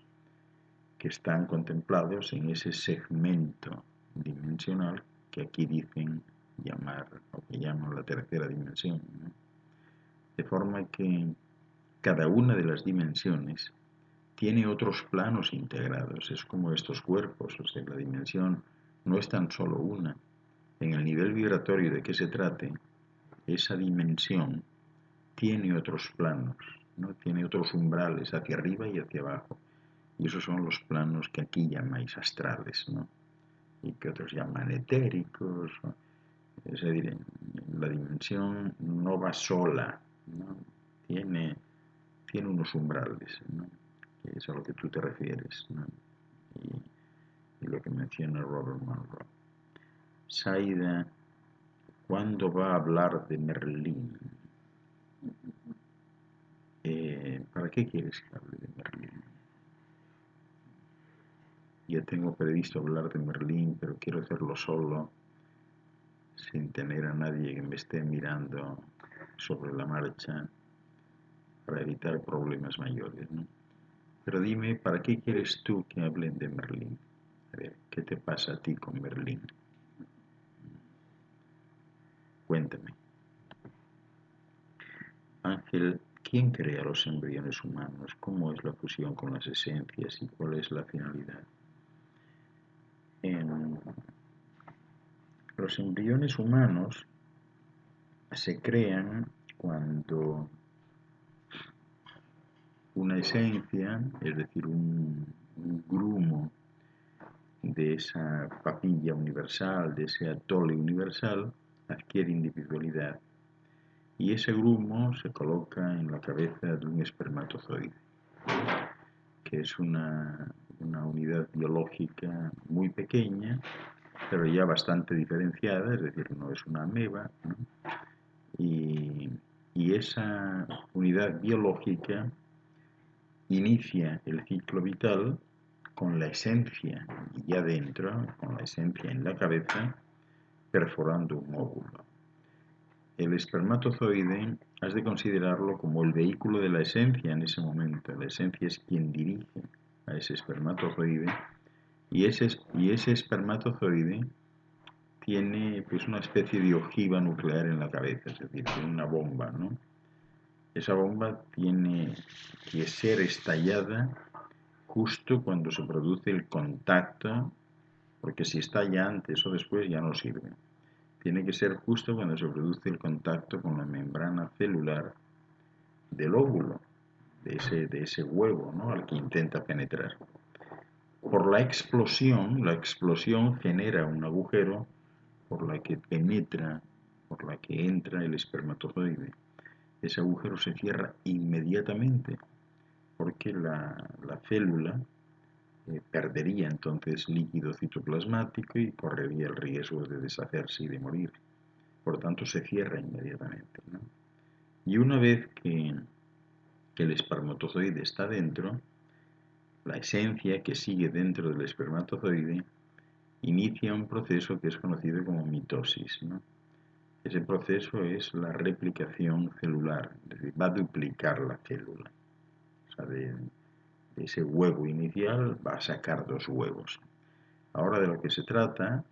que están contemplados en ese segmento dimensional que aquí dicen llamar, o que llaman la tercera dimensión, ¿no? De forma que cada una de las dimensiones tiene otros planos integrados, es como estos cuerpos, o sea, la dimensión no es tan solo una. En el nivel vibratorio de que se trate, esa dimensión tiene otros planos, ¿no? Tiene otros umbrales hacia arriba y hacia abajo. Y esos son los planos que aquí llamáis astrales, ¿no? Y que otros llaman etéricos, ¿no? Es decir, la dimensión no va sola, ¿no? Tiene unos umbrales, ¿no? Que es a lo que tú te refieres, ¿no? Y lo que menciona Robert Monroe. Saida, ¿cuándo va a hablar de Merlín? ¿Para qué quieres que hable de Merlín? Ya tengo previsto hablar de Merlín, pero quiero hacerlo solo, sin tener a nadie que me esté mirando sobre la marcha, para evitar problemas mayores, ¿no? Pero dime, ¿para qué quieres tú que hablen de Merlín? A ver, ¿qué te pasa a ti con Merlín? Cuéntame. Ángel, ¿quién crea los embriones humanos? ¿Cómo es la fusión con las esencias y cuál es la finalidad? Los embriones humanos se crean cuando una esencia, es decir, un grumo de esa papilla universal, de ese atole universal, adquiere individualidad. Y ese grumo se coloca en la cabeza de un espermatozoide, que es una unidad biológica muy pequeña, pero ya bastante diferenciada, es decir, no es una ameba, ¿no? Y esa unidad biológica inicia el ciclo vital con la esencia ya dentro, con la esencia en la cabeza, perforando un óvulo. El espermatozoide has de considerarlo como el vehículo de la esencia en ese momento. La esencia es quien dirige a ese espermatozoide y ese espermatozoide tiene pues una especie de ojiva nuclear en la cabeza, es decir, tiene una bomba, ¿no? Esa bomba tiene que ser estallada justo cuando se produce el contacto, porque si estalla antes o después ya no sirve. Tiene que ser justo cuando se produce el contacto con la membrana celular del óvulo, de ese huevo, ¿no?, al que intenta penetrar. Por la explosión genera un agujero por la que penetra, por la que entra el espermatozoide. Ese agujero se cierra inmediatamente porque la célula perdería entonces líquido citoplasmático y correría el riesgo de deshacerse y de morir. Por tanto, se cierra inmediatamente, ¿no? Y una vez que el espermatozoide está dentro, la esencia que sigue dentro del espermatozoide inicia un proceso que es conocido como mitosis, ¿no? Ese proceso es la replicación celular, es decir, va a duplicar la célula. O sea, de ese huevo inicial va a sacar 2 huevos. Ahora de lo que se trata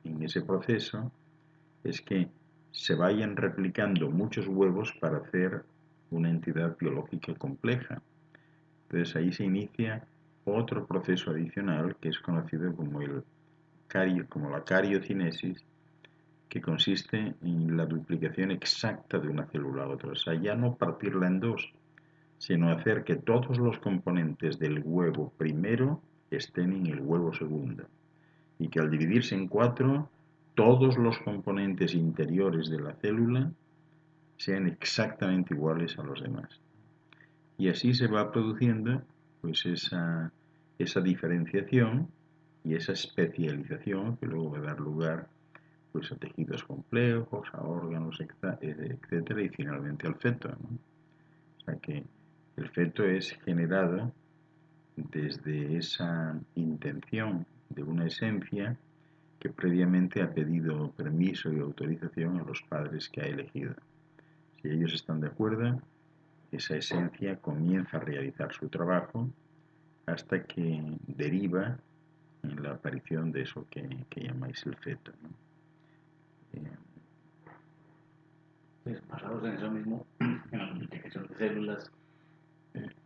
en ese proceso es que se vayan replicando muchos huevos para hacer una entidad biológica compleja. Entonces ahí se inicia otro proceso adicional que es conocido como la cariocinesis, que consiste en la duplicación exacta de una célula a otra. O sea, ya no partirla en 2, sino hacer que todos los componentes del huevo primero estén en el huevo segundo. Y que al dividirse en 4, todos los componentes interiores de la célula sean exactamente iguales a los demás. Y así se va produciendo pues esa diferenciación y esa especialización que luego va a dar lugar pues a tejidos complejos, a órganos, etcétera, y finalmente al feto, ¿no? O sea que el feto es generado desde esa intención de una esencia que previamente ha pedido permiso y autorización a los padres que ha elegido. Si ellos están de acuerdo, esa esencia comienza a realizar su trabajo hasta que deriva en la aparición de eso que llamáis el feto, ¿no? Pues basados en eso mismo, en la multiplicación de células,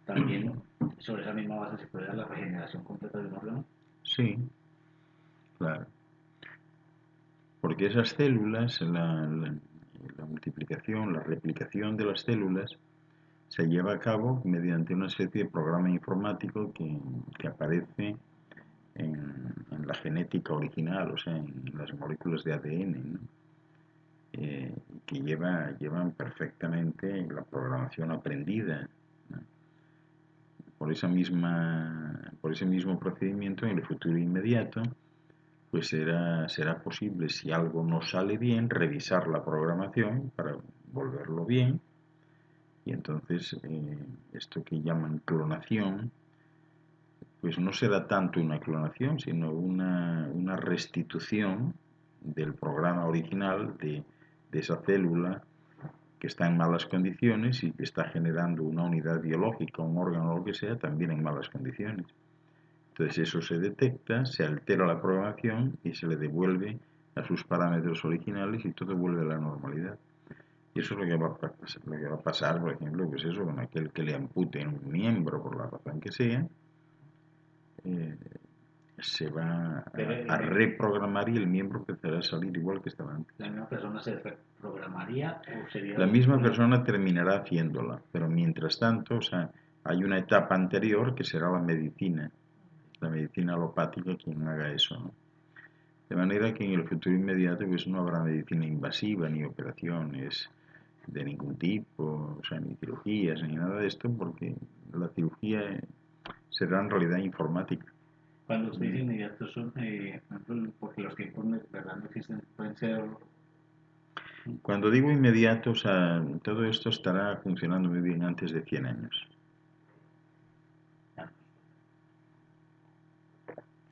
también sobre esa misma base se puede dar la regeneración completa de un órgano. Sí, claro. Porque esas células, la multiplicación, la replicación de las células, se lleva a cabo mediante una especie de programa informático que aparece en la genética original, o sea, en las moléculas de ADN, ¿no? Que llevan perfectamente la programación aprendida, ¿no? Por ese mismo procedimiento, en el futuro inmediato, pues será posible, si algo no sale bien, revisar la programación para volverlo bien. Y entonces esto que llaman clonación, pues no será tanto una clonación, sino una restitución del programa original de esa célula que está en malas condiciones y que está generando una unidad biológica, un órgano o lo que sea, también en malas condiciones. Entonces eso se detecta, se altera la programación y se le devuelve a sus parámetros originales y todo vuelve a la normalidad. Y eso es lo que va a pasar, por ejemplo, pues eso, con aquel que le amputen un miembro por la razón que sea, eh, se va a reprogramar y el miembro empezará a salir igual que estaba antes. ¿La misma persona se reprogramaría o sería La misma persona terminará haciéndola, pero mientras tanto, o sea, hay una etapa anterior que será la medicina alopática quien haga eso, ¿no? De manera que en el futuro inmediato pues no habrá medicina invasiva ni operaciones de ningún tipo, o sea, ni cirugías ni nada de esto, porque la cirugía será en realidad informática. Cuando usted dice inmediato son, porque los tiempos de verdad no existen, pueden ser... Cuando digo inmediato, o sea, todo esto estará funcionando muy bien antes de 100 años.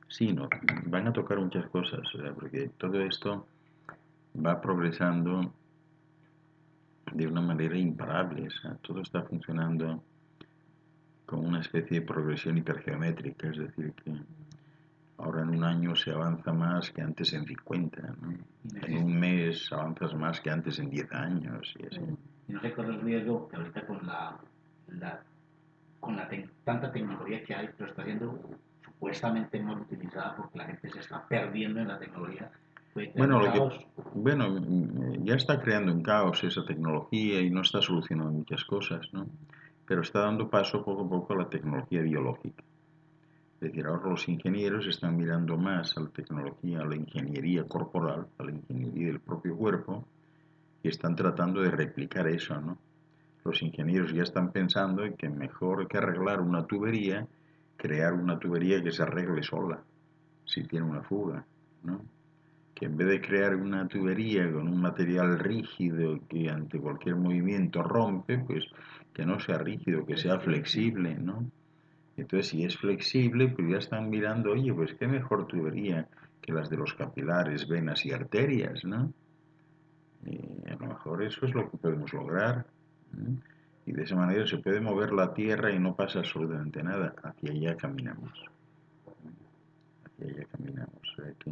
Sí, no, van a tocar muchas cosas, o sea, porque todo esto va progresando de una manera imparable, o sea, todo está funcionando con una especie de progresión hipergeométrica, es decir, que ahora en un año se avanza más que antes en 50, ¿no? En un mes avanzas más que antes en 10 años y así. Y no se corre el riesgo que ahorita tanta tecnología que hay, pero está siendo supuestamente mal utilizada porque la gente se está perdiendo en la tecnología. Puede crear un caos. Bueno, ya está creando un caos esa tecnología y no está solucionando muchas cosas, ¿no? Pero está dando paso poco a poco a la tecnología biológica. Es decir, ahora los ingenieros están mirando más a la tecnología, a la ingeniería corporal, a la ingeniería del propio cuerpo, y están tratando de replicar eso, ¿no? Los ingenieros ya están pensando en que mejor que arreglar una tubería, crear una tubería que se arregle sola, si tiene una fuga, ¿no? Que en vez de crear una tubería con un material rígido que ante cualquier movimiento rompe, pues que no sea rígido, que sea flexible, ¿no? Entonces, si es flexible, pues ya están mirando, oye, pues qué mejor tubería que las de los capilares, venas y arterias, ¿no? A lo mejor eso es lo que podemos lograr, ¿no? Y de esa manera se puede mover la Tierra y no pasa absolutamente nada. Hacia allá caminamos. Hacia allá caminamos. O sea que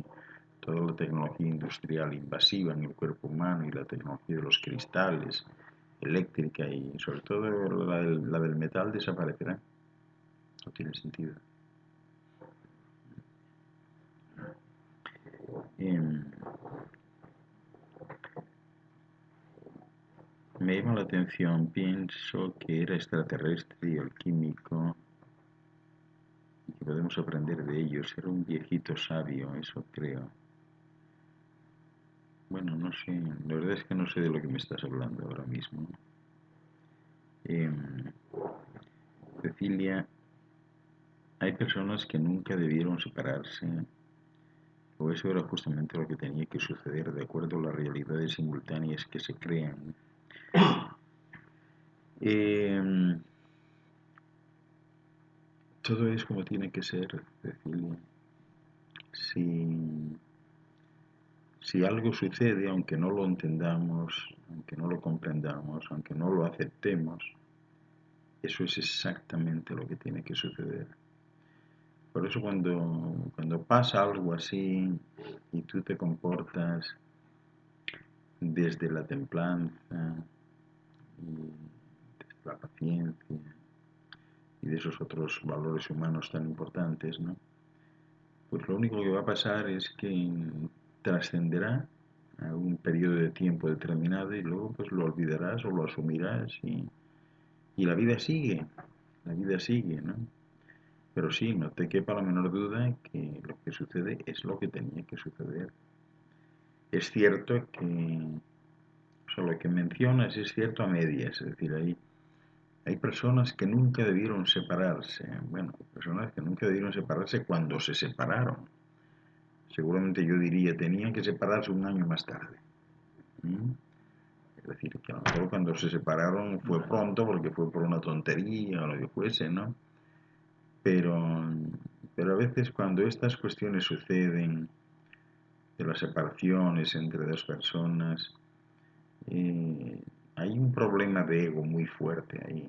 toda la tecnología industrial invasiva en el cuerpo humano y la tecnología de los cristales, eléctrica y sobre todo la del metal desaparecerá. No tiene sentido. Me llama la atención, pienso que era extraterrestre y alquímico y que podemos aprender de ellos. Era un viejito sabio, eso creo. Bueno, no sé, la verdad es que no sé de lo que me estás hablando ahora mismo. Em, Cecilia, hay personas que nunca debieron separarse, o eso era justamente lo que tenía que suceder de acuerdo a las realidades simultáneas que se crean. Em, Todo es como tiene que ser, Cecilia. Si, si algo sucede, aunque no lo entendamos, aunque no lo comprendamos, aunque no lo aceptemos, eso es exactamente lo que tiene que suceder. Por eso cuando pasa algo así y tú te comportas desde la templanza y desde la paciencia y de esos otros valores humanos tan importantes, ¿no? Pues lo único que va a pasar es que trascenderá a un periodo de tiempo determinado y luego pues lo olvidarás o lo asumirás y la vida sigue, ¿no? Pero sí, no te quepa la menor duda que lo que sucede es lo que tenía que suceder. Es cierto que, o sea, lo que mencionas es cierto a medias, es decir, hay personas que nunca debieron separarse, bueno, personas que nunca debieron separarse cuando se separaron. Seguramente yo diría, tenían que separarse un año más tarde. ¿Mm? Es decir, que a lo mejor cuando se separaron fue pronto porque fue por una tontería o lo que fuese, ¿no? Pero, pero a veces cuando estas cuestiones suceden, de las separaciones entre dos personas, hay un problema de ego muy fuerte ahí.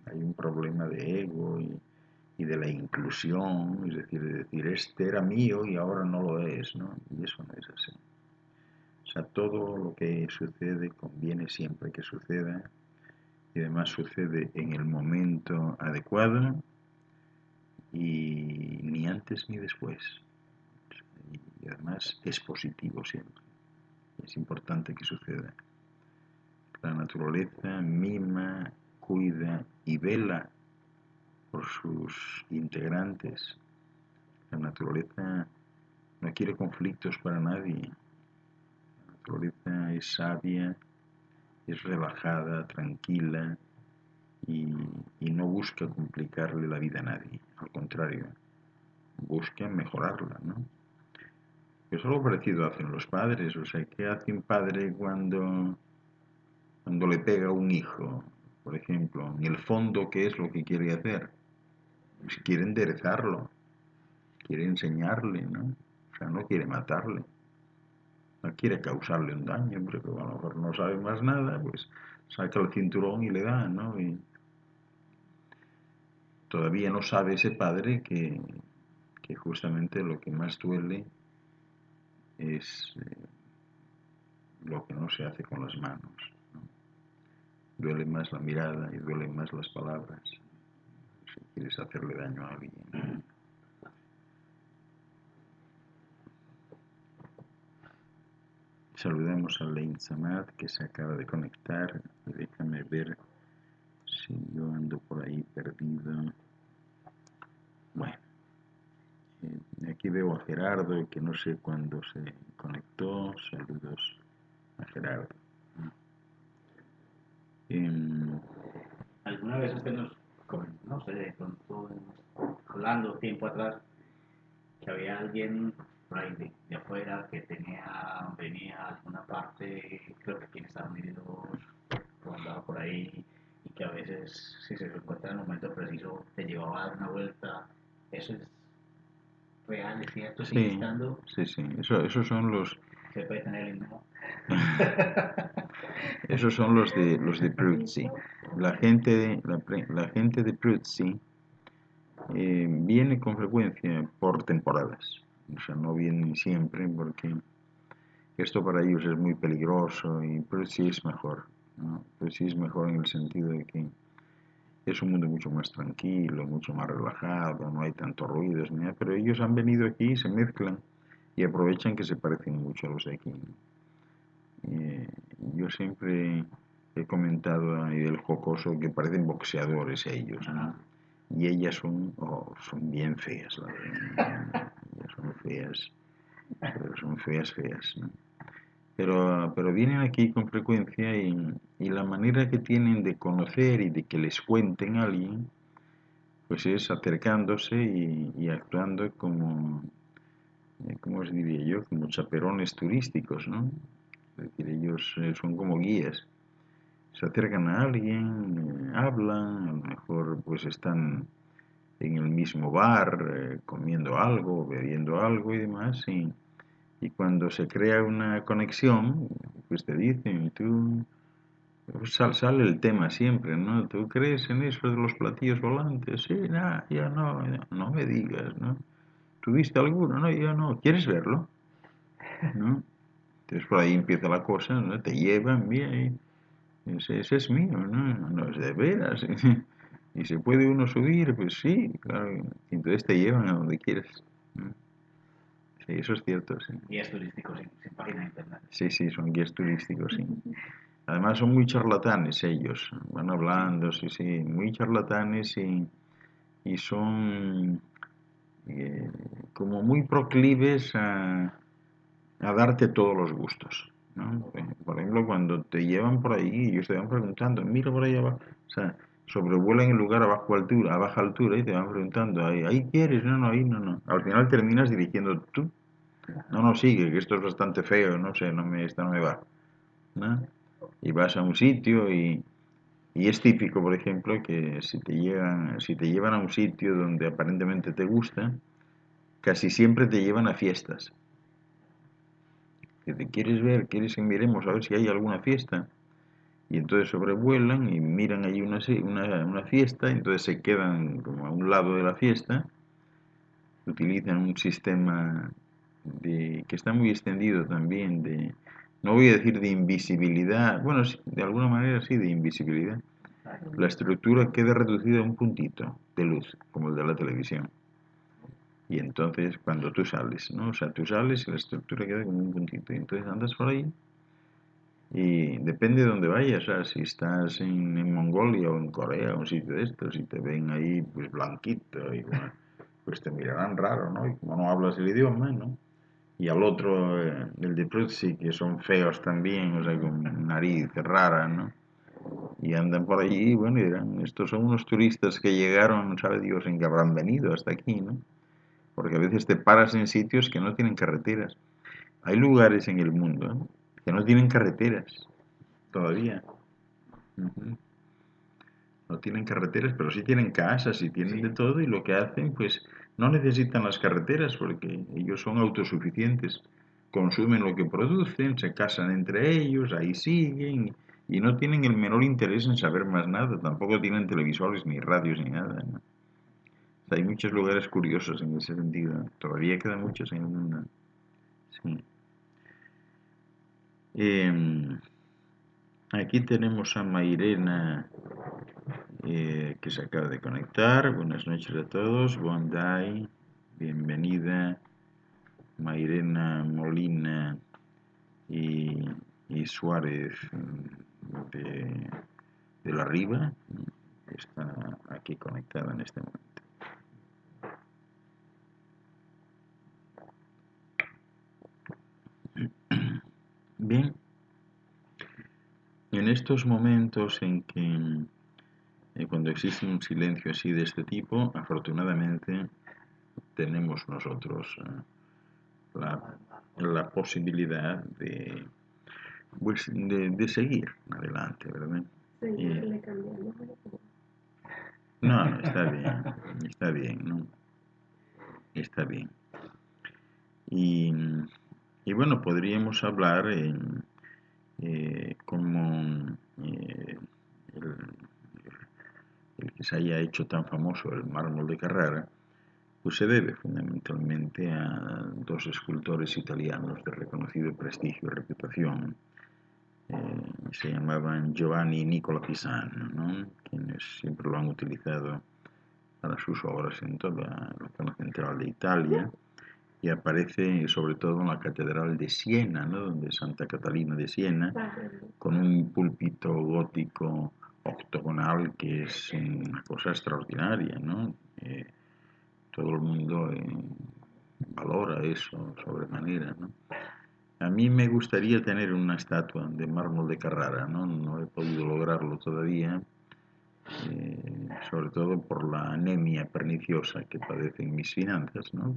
Hay un problema de ego y de la inclusión, es decir, este era mío y ahora no lo es, ¿no? Y eso no es así. O sea, todo lo que sucede conviene siempre que suceda y además sucede en el momento adecuado y ni antes ni después. Y además es positivo siempre. Es importante que suceda. La naturaleza mima, cuida y vela por sus integrantes. La naturaleza no quiere conflictos para nadie. La naturaleza es sabia, es relajada, tranquila y, y no busca complicarle la vida a nadie. Al contrario, busca mejorarla, ¿no? Es algo parecido hacen los padres. O sea, ¿qué hace un padre cuando le pega a un hijo? Por ejemplo, en el fondo, ¿qué es lo que quiere hacer? Pues quiere enderezarlo, quiere enseñarle, ¿no? O sea, no quiere matarle, no quiere causarle un daño, pero a lo mejor no sabe más nada, pues saca el cinturón y le da, ¿no? Y todavía no sabe ese padre que justamente lo que más duele es lo que no se hace con las manos, ¿no? Duele más la mirada y duelen más las palabras si quieres hacerle daño a alguien. Saludamos a Lein Samad que se acaba de conectar y déjame ver si yo ando por ahí perdido. Bueno, aquí veo a Gerardo que no sé cuándo se conectó. Saludos a Gerardo. Eh, ¿Alguna vez usted nos comentó, no sé, de pronto, hablando tiempo atrás, que había alguien por ahí de afuera que venía a alguna parte, creo que aquí en Estados Unidos, o andaba por ahí, y que a veces, si se lo encuentra en el momento preciso, te llevaba a dar una vuelta? ¿Eso es real, es cierto, sigue sí, estando? sí, sí. Esos son ¿Se puede tener el mismo? esos son los de Pruzzi. La gente de Pruzzi viene con frecuencia por temporadas. O sea, no vienen siempre porque esto para ellos es muy peligroso y Pruzzi es mejor, ¿no? Pruzzi es mejor en el sentido de que es un mundo mucho más tranquilo, mucho más relajado, no hay tantos ruidos, ni nada, pero ellos han venido aquí, se mezclan y aprovechan que se parecen mucho a los de aquí, ¿no? Eh, yo siempre he comentado ahí del jocoso que parecen boxeadores ellos, ¿no? Y ellas son bien feas, la verdad, ¿no? Ellas son feas, pero son feas, feas, ¿no? pero vienen aquí con frecuencia y la manera que tienen de conocer y de que les cuenten a alguien, pues es acercándose y actuando como, ¿cómo os diría yo? Como chaperones turísticos, ¿no? Es decir, ellos son como guías. Se acercan a alguien, hablan, a lo mejor pues están en el mismo bar, comiendo algo, bebiendo algo y demás, y cuando se crea una conexión, pues te dicen, tú, pues sale el tema siempre, ¿no? ¿Tú crees en eso de los platillos volantes? Sí, nada, ya no, no me digas, ¿no? ¿Tuviste alguno? No, ya no. ¿Quieres verlo? ¿No? Entonces por ahí empieza la cosa, ¿no? Te llevan, mira, ese es mío, ¿no? No es de veras. Y se puede uno subir, pues sí, claro. Y entonces te llevan a donde quieres. ¿No? Sí, eso es cierto, sí. Guías turísticos sin página de internet. Sí, sí, son guías turísticos, sí. Además son muy charlatanes ellos, van hablando, sí, sí, muy charlatanes y son eh, como muy proclives a darte todos los gustos, ¿no? Por ejemplo, cuando te llevan por ahí, ellos te van preguntando, mira por ahí abajo, o sea, sobrevuelan el lugar a baja altura y te van preguntando, ahí quieres, no, no, ahí no, no. Al final terminas dirigiendo tú, no, no, sigue, que esto es bastante feo, no sé, esta no me va, ¿no? Y vas a un sitio y es típico, por ejemplo, que si te llevan a un sitio donde aparentemente te gusta, casi siempre te llevan a fiestas. Que te quieres ver, quieres que miremos a ver si hay alguna fiesta. Y entonces sobrevuelan y miran ahí una fiesta, y entonces se quedan como a un lado de la fiesta, utilizan un sistema que está muy extendido también no voy a decir de invisibilidad, bueno, sí, de alguna manera sí, de invisibilidad. La estructura queda reducida a un puntito de luz, como el de la televisión. Y entonces cuando tú sales, ¿no? O sea, tú sales y la estructura queda como un puntito. Y entonces andas por ahí y depende de dónde vayas, o sea, si estás en Mongolia o en Corea o un sitio de estos y te ven ahí pues blanquito y bueno, pues te mirarán raro, ¿no? Y como no hablas el idioma, ¿no? Y al otro, el de Prutsi, que son feos también, o sea, con nariz rara, ¿no? Y andan por allí, bueno, y dirán, estos son unos turistas que llegaron, sabe Dios en qué habrán venido hasta aquí, ¿no? Porque a veces te paras en sitios que no tienen carreteras. Hay lugares en el mundo, ¿eh? Que no tienen carreteras todavía. Ujú. No tienen carreteras, pero sí tienen casas y tienen de todo y lo que hacen, pues no necesitan las carreteras porque ellos son autosuficientes. Consumen lo que producen, se casan entre ellos, ahí siguen y no tienen el menor interés en saber más nada. Tampoco tienen televisores ni radios ni nada, ¿no? O sea, hay muchos lugares curiosos en ese sentido. Todavía quedan muchos en el mundo. Sí. Em, Aquí tenemos a Mairena que se acaba de conectar. Buenas noches a todos. Bondi, bienvenida. Mairena Molina y, y Suárez de, de la Riva, que está aquí conectada en este momento. Bien, en estos momentos en que cuando existe un silencio así de este tipo, afortunadamente tenemos nosotros la, la posibilidad pues, de seguir adelante, ¿verdad? Seguirle cambiando. No, no, está bien, ¿no? Está bien. Y, y bueno, podríamos hablar en como el, el que se haya hecho tan famoso el mármol de Carrara, pues se debe fundamentalmente a dos escultores italianos de reconocido prestigio y reputación. Se llamaban Giovanni y Nicola Pisano, ¿no? Quienes siempre lo han utilizado para sus obras en toda la zona central de Italia y aparece sobre todo en la Catedral de Siena, ¿no? Donde Santa Catalina de Siena, con un púlpito gótico octogonal que es una cosa extraordinaria, ¿no? Todo el mundo valora eso sobremanera, ¿no? A mí me gustaría tener una estatua de mármol de Carrara, ¿no? No he podido lograrlo todavía, sobre todo por la anemia perniciosa que padecen mis finanzas, ¿no?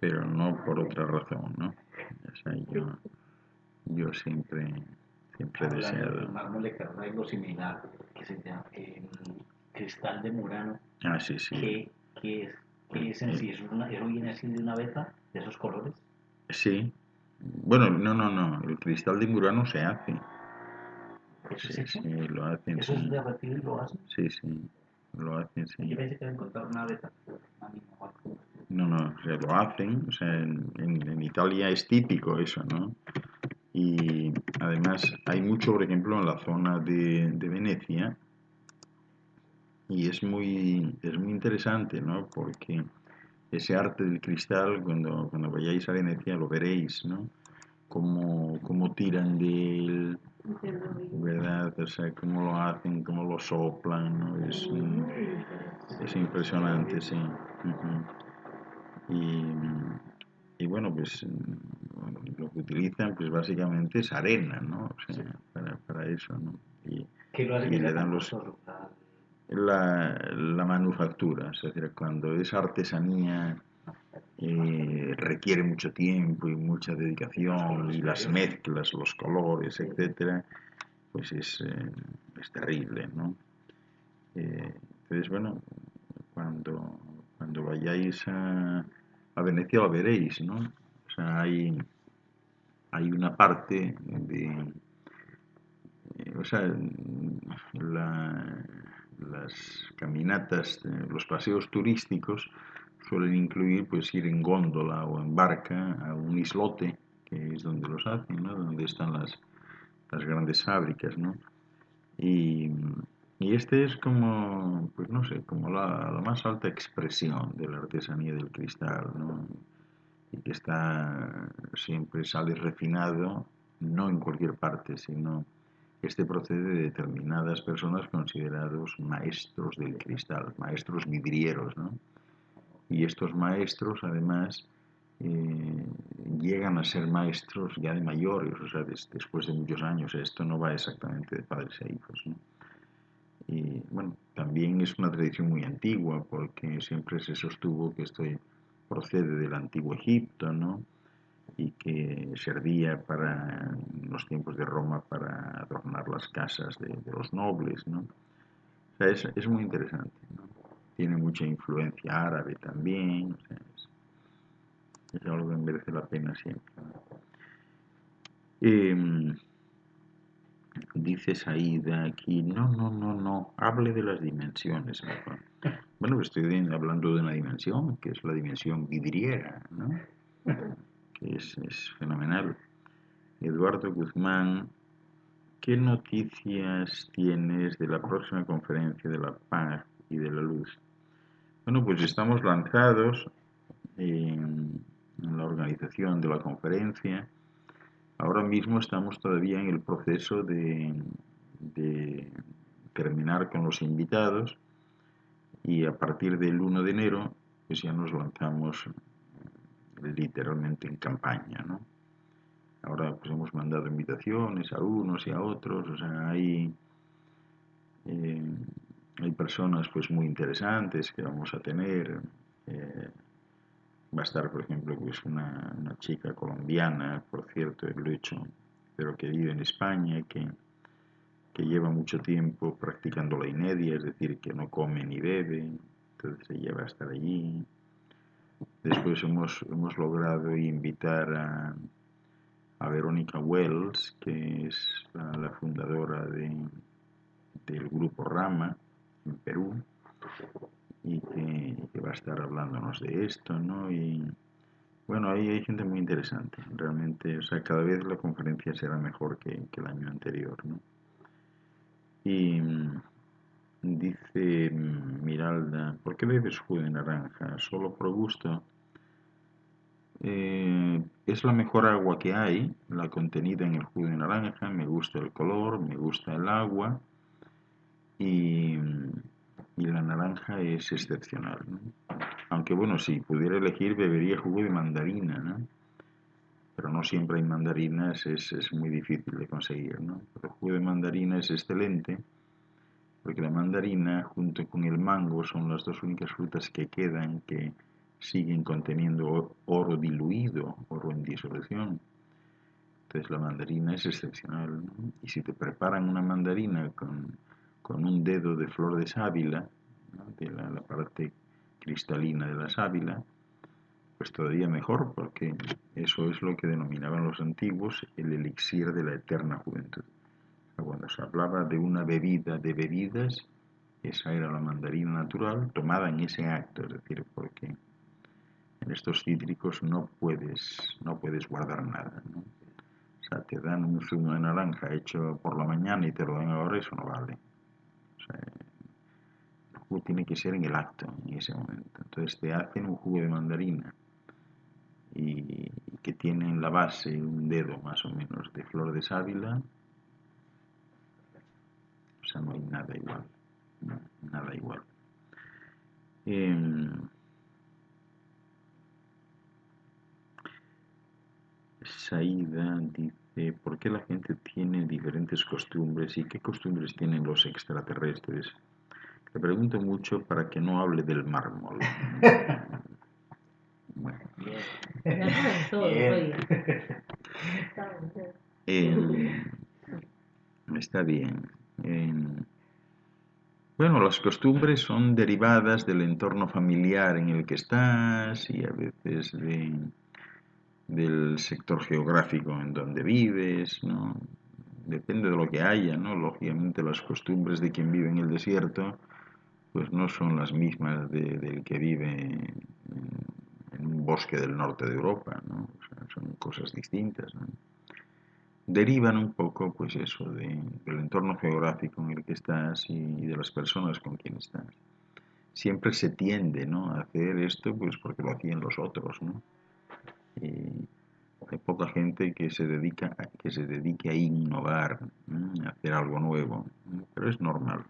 Pero no por otra razón, ¿no? O sea, yo siempre he Hablando del deseado. mármol de Carrara, hay algo similar que se llama el cristal de Murano. Ah, sí, sí. ¿Qué es? ¿Qué es en sí? ¿Eso viene así de una beta de esos colores? Sí. Bueno, no. El cristal de Murano se hace. ¿Eso es Sí, hecho? sí, lo hacen, ¿Eso es sí. derretido y lo hacen? Sí, lo hacen, Yo sí. pensé que había encontrado una beta, una mina o algo. No, o sea, lo hacen. O sea, en Italia es típico eso, ¿no? Y además hay mucho, por ejemplo, en la zona de Venecia, y es muy interesante, ¿no? Porque ese arte del cristal, cuando vayáis a Venecia lo veréis, ¿no? Cómo tiran de él, ¿verdad? O sea, cómo lo hacen, cómo lo soplan, ¿no? Es impresionante, sí. Ujú. Y bueno, pues lo que utilizan, pues básicamente es arena, ¿no? O sea, para eso, ¿no? Y, ¿Qué lo hace y que le sea tan dan costoso? la manufactura, es decir, cuando es artesanía requiere mucho tiempo y mucha dedicación y las mezclas, los colores, etcétera, pues es terrible, ¿no? Entonces, bueno, cuando vayáis a Venecia lo veréis, ¿no? O sea, hay una parte o sea, las caminatas, los paseos turísticos suelen incluir pues ir en góndola o en barca a un islote, que es donde los hacen, ¿no? Donde están las grandes fábricas, ¿no? Y, y este es como, pues no sé, como la más alta expresión de la artesanía del cristal, ¿no? Y que siempre sale refinado, no en cualquier parte, sino este procede de determinadas personas considerados maestros del cristal, maestros vidrieros, ¿no? Y estos maestros, además, eh, llegan a ser maestros ya de mayores, o sea, después de muchos años. Esto no va exactamente de padres a hijos, ¿no? Y bueno, también es una tradición muy antigua, porque siempre se sostuvo que esto procede del antiguo Egipto, ¿no? Y que servía en los tiempos de Roma para adornar las casas de los nobles, ¿no? O sea, es muy interesante, ¿no? Tiene mucha influencia árabe también, o sea, es algo que merece la pena siempre, ¿no? Eh, Dices ahí de aquí, no, hable de las dimensiones mejor. Bueno, pues estoy hablando de una dimensión, que es la dimensión vidriera, ¿no? Que es fenomenal. Eduardo Guzmán, ¿qué noticias tienes de la próxima conferencia de la paz y de la luz? Bueno, pues estamos lanzados en la organización de la conferencia. Ahora mismo estamos todavía en el proceso de terminar con los invitados y a partir del 1 de enero pues ya nos lanzamos literalmente en campaña, ¿no? Ahora pues hemos mandado invitaciones a unos y a otros, o sea, eh, hay personas pues muy interesantes que vamos a tener. eh, Va a estar, por ejemplo, pues una chica colombiana, por cierto, lo he hecho, pero que vive en España, que lleva mucho tiempo practicando la inedia, es decir, que no come ni bebe, entonces ella va a estar allí. Después hemos logrado invitar a Verónica Wells, que es la fundadora del grupo Rama en Perú, y que va a estar hablándonos de esto, ¿no? Y bueno, ahí hay gente muy interesante, realmente, o sea, cada vez la conferencia será mejor que el año anterior, ¿no? Y dice Miralda, ¿por qué bebes jugo de naranja? ¿Solo por gusto? Es la mejor agua que hay, la contenida en el jugo de naranja, me gusta el color, me gusta el agua y, y la naranja es excepcional, ¿no? Aunque bueno, si pudiera elegir bebería jugo de mandarina, ¿no? pero no siempre hay mandarinas, es muy difícil de conseguir, ¿no? El jugo de mandarina es excelente, porque la mandarina junto con el mango son las dos únicas frutas que quedan que siguen conteniendo oro diluido, oro en disolución. Entonces la mandarina es excepcional, ¿no? Y si te preparan una mandarina con un dedo de flor de sábila, ¿no? De la parte cristalina de la sábila, pues todavía mejor, porque eso es lo que denominaban los antiguos el elixir de la eterna juventud. Cuando se hablaba de una bebida de bebidas, esa era la mandarina natural tomada en ese acto, es decir, porque en estos cítricos no puedes guardar nada, ¿no? O sea, te dan un zumo de naranja hecho por la mañana y te lo dan ahora, eso no vale. O sea, el jugo tiene que ser en el acto, en ese momento. Entonces te hacen un jugo de mandarina y que tiene en la base un dedo más o menos de flor de sábila. O sea, no hay nada igual. No, nada igual. Saida dice, ¿por qué la gente tiene diferentes costumbres y qué costumbres tienen los extraterrestres? Te pregunto mucho para que no hable del mármol. Bueno, Ya saben todo, oye. está bien. Bueno, las costumbres son derivadas del entorno familiar en el que estás y a veces del sector geográfico en donde vives, ¿no? Depende de lo que haya, ¿no? Lógicamente las costumbres de quien vive en el desierto pues no son las mismas del que vive en un bosque del norte de Europa, ¿no? O sea, son cosas distintas, ¿no? Derivan un poco, pues eso, del entorno geográfico en el que estás y de las personas con quien estás. Siempre se tiende, ¿no?, a hacer esto, pues porque lo hacían los otros, ¿no? Y hay poca gente que se dedique a innovar, ¿no?, a hacer algo nuevo, ¿no? Pero es normal.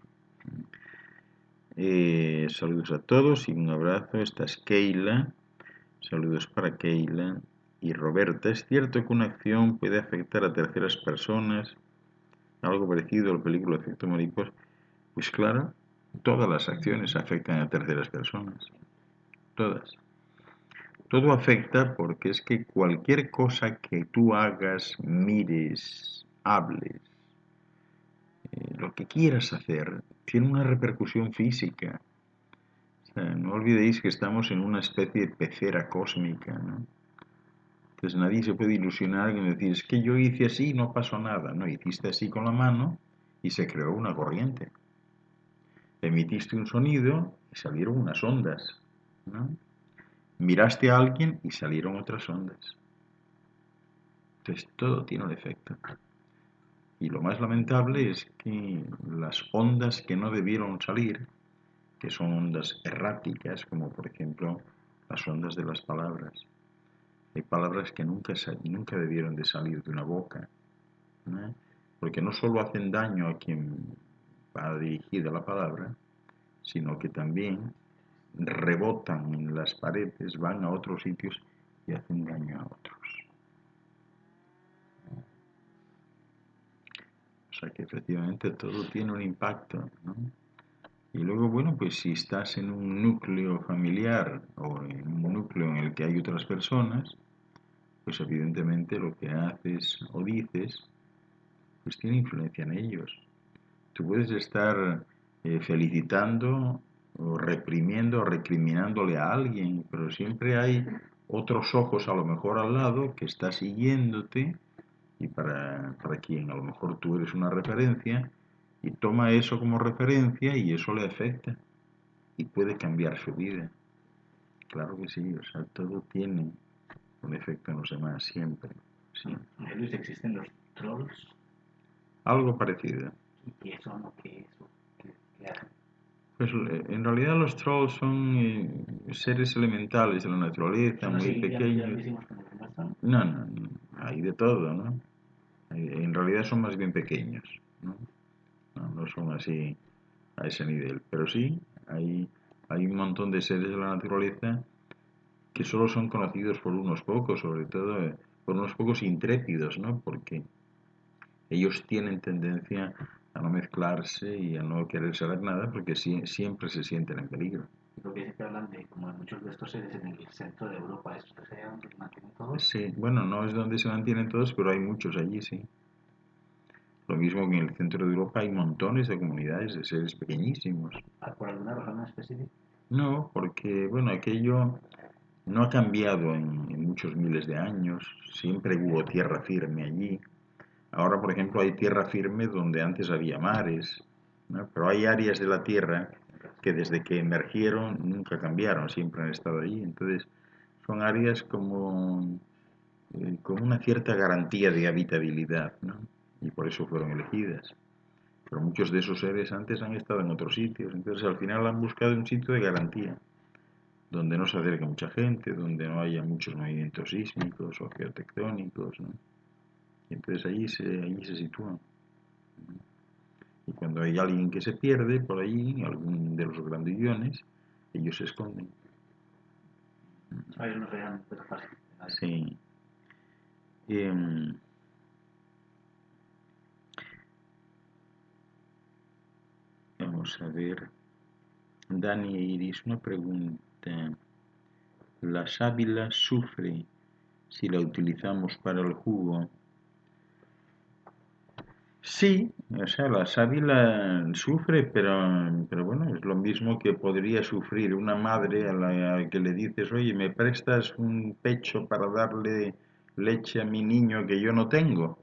Saludos a todos y un abrazo. Esta es Keila. Saludos para Keila y Roberta. ¿Es cierto que una acción puede afectar a terceras personas? Algo parecido a la película Efecto Mariposa. Pues claro, todas las acciones afectan a terceras personas. Todas. Todo afecta porque es que cualquier cosa que tú hagas, mires, hables, lo que quieras hacer, tiene una repercusión física. O sea, no olvidéis que estamos en una especie de pecera cósmica, ¿no? Entonces nadie se puede ilusionar y decir, es que yo hice así y no pasó nada. No, hiciste así con la mano y se creó una corriente. Emitiste un sonido y salieron unas ondas, ¿no? Miraste a alguien y salieron otras ondas. Entonces todo tiene un efecto. Y lo más lamentable es que las ondas que no debieron salir, que son ondas erráticas, como por ejemplo las ondas de las palabras. Hay palabras que nunca debieron de salir de una boca, ¿no? Porque no solo hacen daño a quien va dirigida la palabra, sino que también rebotan en las paredes, van a otros sitios y hacen daño a otros. O sea que efectivamente todo tiene un impacto, ¿no? Y luego, bueno, pues si estás en un núcleo familiar o en un núcleo en el que hay otras personas, pues evidentemente lo que haces o dices, pues tiene influencia en ellos. Tú puedes estar felicitando o reprimiendo o recriminándole a alguien, pero siempre hay otros ojos a lo mejor al lado que está siguiéndote y para quien a lo mejor tú eres una referencia y toma eso como referencia y eso le afecta y puede cambiar su vida. Claro que sí, o sea, todo tiene un efecto en los demás, siempre. Sí. Luis, ¿existen los trolls? Algo parecido. ¿Y qué son o qué es? ¿Qué hacen? Pues en realidad los trolls son seres elementales de la naturaleza, ¿Son muy así pequeños. grandísimos como los muestran? No, hay de todo, ¿no? En realidad son más bien pequeños, ¿no? No son así a ese nivel, pero sí, hay un montón de seres de la naturaleza que solo son conocidos por unos pocos, sobre todo por unos pocos intrépidos, ¿no? Porque ellos tienen tendencia a no mezclarse y a no querer saber nada porque siempre se sienten en peligro. Creo que siempre hablan de como de muchos de estos seres en el centro de Europa, estos que se donde se mantienen todos. Sí, bueno, no es donde se mantienen todos, pero hay muchos allí, sí. Lo mismo que en el centro de Europa hay montones de comunidades de seres pequeñísimos. ¿Por alguna razón específica? No, porque, bueno, aquello no ha cambiado en muchos miles de años. Siempre hubo tierra firme allí. Ahora, por ejemplo, hay tierra firme donde antes había mares, ¿no? Pero hay áreas de la tierra que desde que emergieron nunca cambiaron, siempre han estado allí. Entonces, son áreas como con una cierta garantía de habitabilidad, ¿no? Y por eso fueron elegidas. Pero muchos de esos seres antes han estado en otros sitios, entonces al final han buscado un sitio de garantía, donde no se acerque mucha gente, donde no haya muchos movimientos sísmicos o geotectónicos, ¿no? Y entonces allí se sitúan. Y cuando hay alguien que se pierde por allí, algún de los grandillones, ellos se esconden. Ellos no se dan de fácil. Sí. Em, Vamos a ver. Dani e Iris, una pregunta. ¿La sábila sufre si la utilizamos para el jugo? Sí, o sea, la sábila sufre, pero bueno, es lo mismo que podría sufrir una madre a la que le dices, oye, ¿me prestas un pecho para darle leche a mi niño que yo no tengo?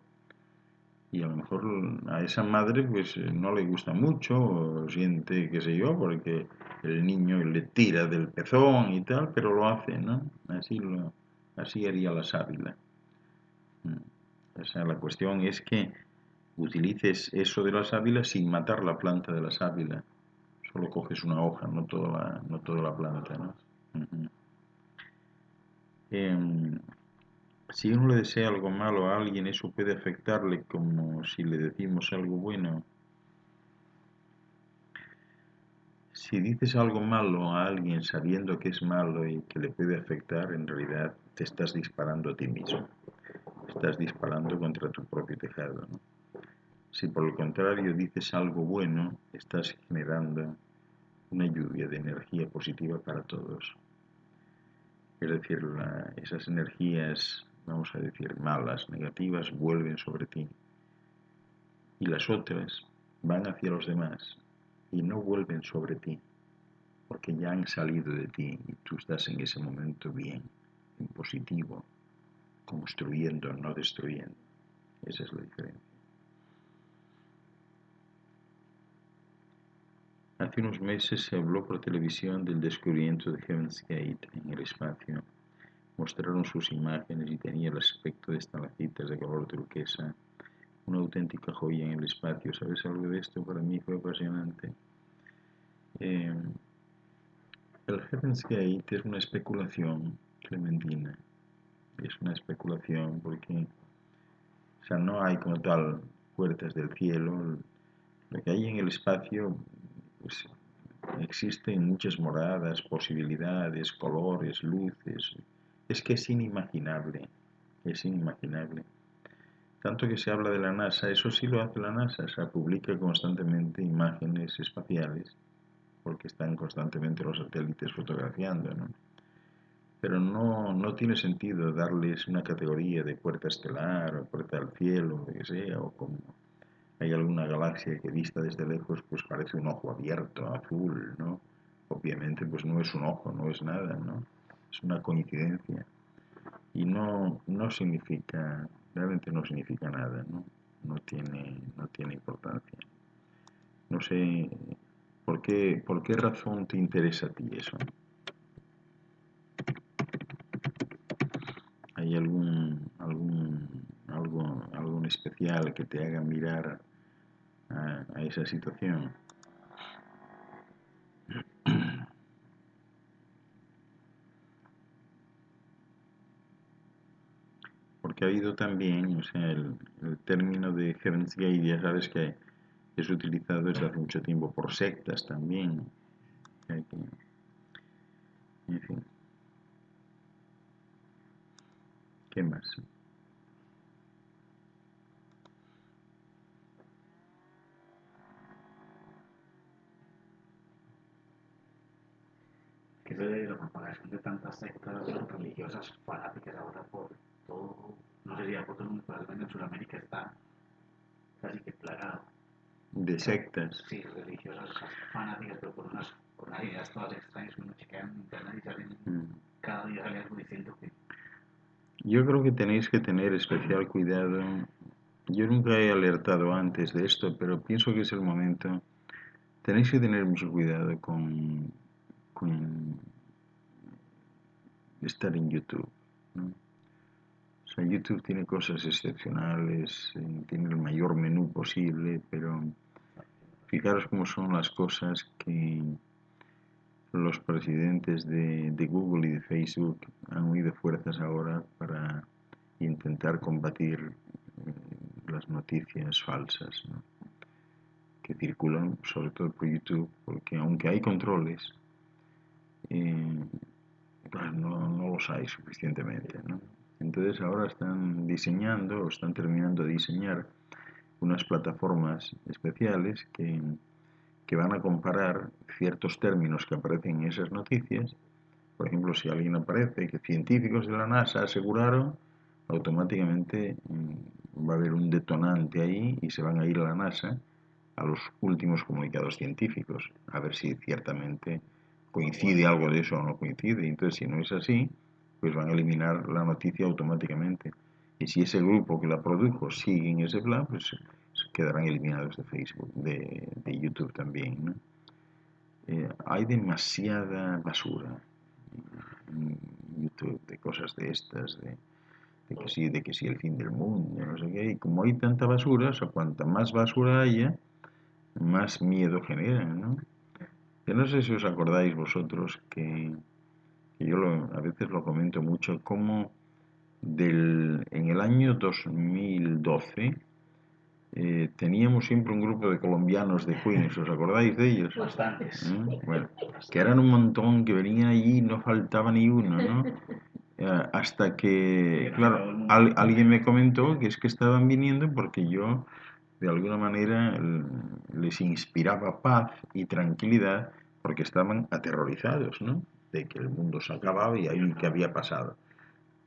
Y a lo mejor a esa madre pues no le gusta mucho, o siente, qué sé yo, porque el niño le tira del pezón y tal, pero lo hace, ¿no? Así haría la sábila. O sea, la cuestión es que utilices eso de la sábila sin matar la planta de la sábila. Solo coges una hoja, no toda la planta, ¿no? Uh-huh. Em, si uno le desea algo malo a alguien, eso puede afectarle como si le decimos algo bueno. Si dices algo malo a alguien sabiendo que es malo y que le puede afectar, en realidad te estás disparando a ti mismo. Estás disparando contra tu propio tejado, ¿no? Si por el contrario dices algo bueno, estás generando una lluvia de energía positiva para todos. Es decir, esas energías, vamos a decir, malas, negativas, vuelven sobre ti. Y las otras van hacia los demás y no vuelven sobre ti, porque ya han salido de ti y tú estás en ese momento bien, en positivo, construyendo, no destruyendo. Esa es la diferencia. Hace unos meses se habló por televisión del descubrimiento de Heaven's Gate en el espacio. Mostraron sus imágenes y tenía el aspecto de estalactitas de color turquesa, una auténtica joya en el espacio. ¿Sabes algo de esto? Para mí fue apasionante. El Heaven's Gate es una especulación, Clementina. Es una especulación porque, o sea, no hay como tal puertas del cielo. Lo que hay en el espacio, pues, existen muchas moradas, posibilidades, colores, luces. Es que es inimaginable, es inimaginable. Tanto que se habla de la NASA, eso sí lo hace la NASA, o sea, publica constantemente imágenes espaciales, porque están constantemente los satélites fotografiando, ¿no? Pero no tiene sentido darles una categoría de puerta estelar o puerta al cielo, lo que sea, o como hay alguna galaxia que vista desde lejos pues parece un ojo abierto, azul, ¿no? Obviamente pues no es un ojo, no es nada, ¿no? Es una coincidencia. Y no significa, realmente no significa nada, ¿no? No tiene importancia. No sé, por qué razón te interesa a ti eso? ¿Hay algún especial que te haga mirar a esa situación? Porque ha habido también, o sea, el término de Heaven's Gate, ya sabes que es utilizado desde hace mucho tiempo por sectas también. En fin, ¿qué más? de la propagación de tantas sectas religiosas fanáticas ahora por todo, no sé si ya por todo el mundo, pero al menos en Sudamérica está casi que plagado. de sectas. Sí, religiosas fanáticas, pero con unas ideas todas extrañas que uno chequea en internet y salen, cada día sale algo distinto que... Yo creo que tenéis que tener especial cuidado. Yo nunca he alertado antes de esto, pero pienso que es el momento. Tenéis que tener mucho cuidado con estar en YouTube, ¿no? O sea, YouTube tiene cosas excepcionales, tiene el mayor menú posible, pero fijaros cómo son las cosas que los presidentes de Google y de Facebook han unido fuerzas ahora para intentar combatir las noticias falsas, ¿no?, que circulan sobre todo por YouTube, porque aunque hay controles, pues no los hay suficientemente, ¿no? Entonces ahora están diseñando o están terminando de diseñar unas plataformas especiales que van a comparar ciertos términos que aparecen en esas noticias. Por ejemplo, si alguien aparece que científicos de la NASA aseguraron, automáticamente va a haber un detonante ahí y se van a ir a la NASA a los últimos comunicados científicos, a ver si ciertamente coincide algo de eso o no coincide. Entonces, si no es así, pues van a eliminar la noticia automáticamente. Y si ese grupo que la produjo sigue en ese plan, pues quedarán eliminados de Facebook, de YouTube también, ¿no? Hay demasiada basura en YouTube de cosas de estas, de que sí el fin del mundo, no sé qué. Y como hay tanta basura, o sea, cuanta más basura haya, más miedo genera, ¿no? Yo no sé si os acordáis vosotros que yo a veces lo comento mucho, como en el año 2012 teníamos siempre un grupo de colombianos de Queens, ¿os acordáis de ellos? Bastantes. Bueno, que eran un montón, que venían allí y no faltaba ni uno, ¿no? Hasta que, claro, alguien me comentó que es que estaban viniendo porque yo, de alguna manera, les inspiraba paz y tranquilidad porque estaban aterrorizados, ¿no?, de que el mundo se acababa y ahí que había pasado.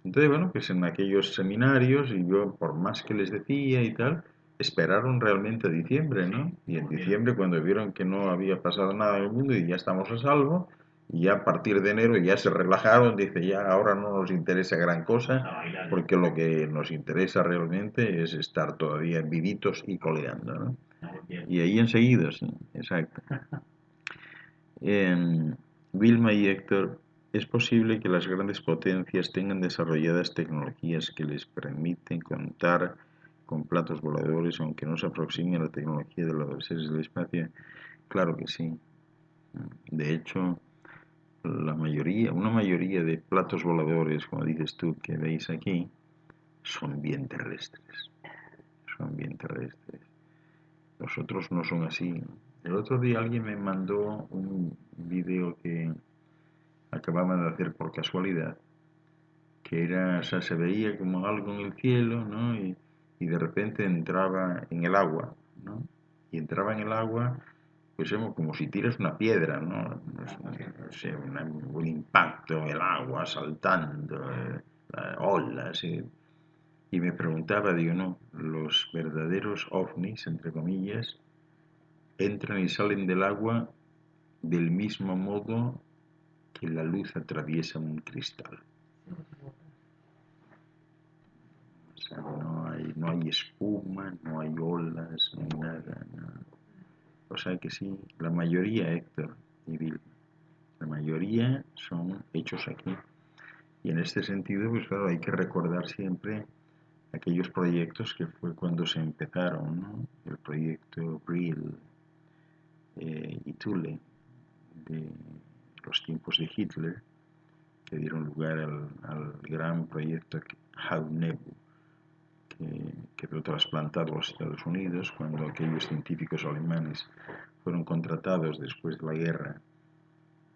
Entonces, bueno, pues en aquellos seminarios, y yo por más que les decía y tal, esperaron realmente a diciembre, ¿no? Y en diciembre, cuando vieron que no había pasado nada en el mundo y ya estamos a salvo, y ya a partir de enero ya se relajaron, dice, ya ahora no nos interesa gran cosa, porque lo que nos interesa realmente es estar todavía vivitos y coleando, ¿no? Y ahí enseguida, sí, exacto. Vilma y Héctor, es posible que las grandes potencias tengan desarrolladas tecnologías que les permiten contar con platos voladores, aunque no se aproxime a la tecnología de los seres del espacio. Claro que sí. De hecho, una mayoría de platos voladores, como dices tú, que veis aquí, son bien terrestres. Son bien terrestres. Los otros no son así. El otro día alguien me mandó un video que acababan de hacer por casualidad, que era, o sea, se veía como algo en el cielo, ¿no? Y de repente entraba en el agua, ¿no? Y entraba en el agua, pues como si tiras una piedra, ¿no? No sé, un impacto en el agua, saltando, olas, y me preguntaba, digo, no, los verdaderos ovnis, entre comillas, entran y salen del agua del mismo modo que la luz atraviesa un cristal. O sea, no hay espuma, no hay olas, no hay nada, no. O sea que sí, la mayoría, Héctor y Bill, la mayoría son hechos aquí. Y en este sentido, pues claro, hay que recordar siempre aquellos proyectos que fue cuando se empezaron, ¿no? El proyecto Brill y Thule de los tiempos de Hitler, que dieron lugar al gran proyecto Haunebu, que fue trasplantado a los Estados Unidos cuando aquellos científicos alemanes fueron contratados después de la guerra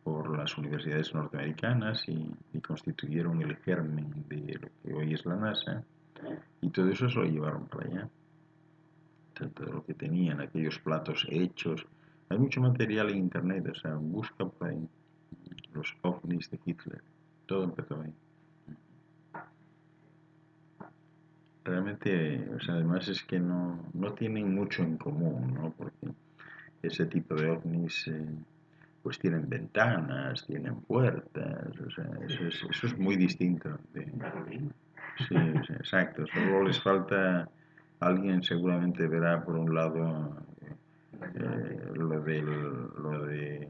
por las universidades norteamericanas y constituyeron el germen de lo que hoy es la NASA, y todo eso se lo llevaron para allá. Todo lo que tenían, aquellos platos hechos. Hay mucho material en internet, o sea, busca por ahí. los ovnis de Hitler. Todo empezó ahí. Realmente, o sea, además es que no tienen mucho en común, ¿no? Porque ese tipo de ovnis pues tienen ventanas, tienen puertas, o sea, eso es muy distinto. Sí, sí, exacto, solo les falta, alguien seguramente verá por un lado lo de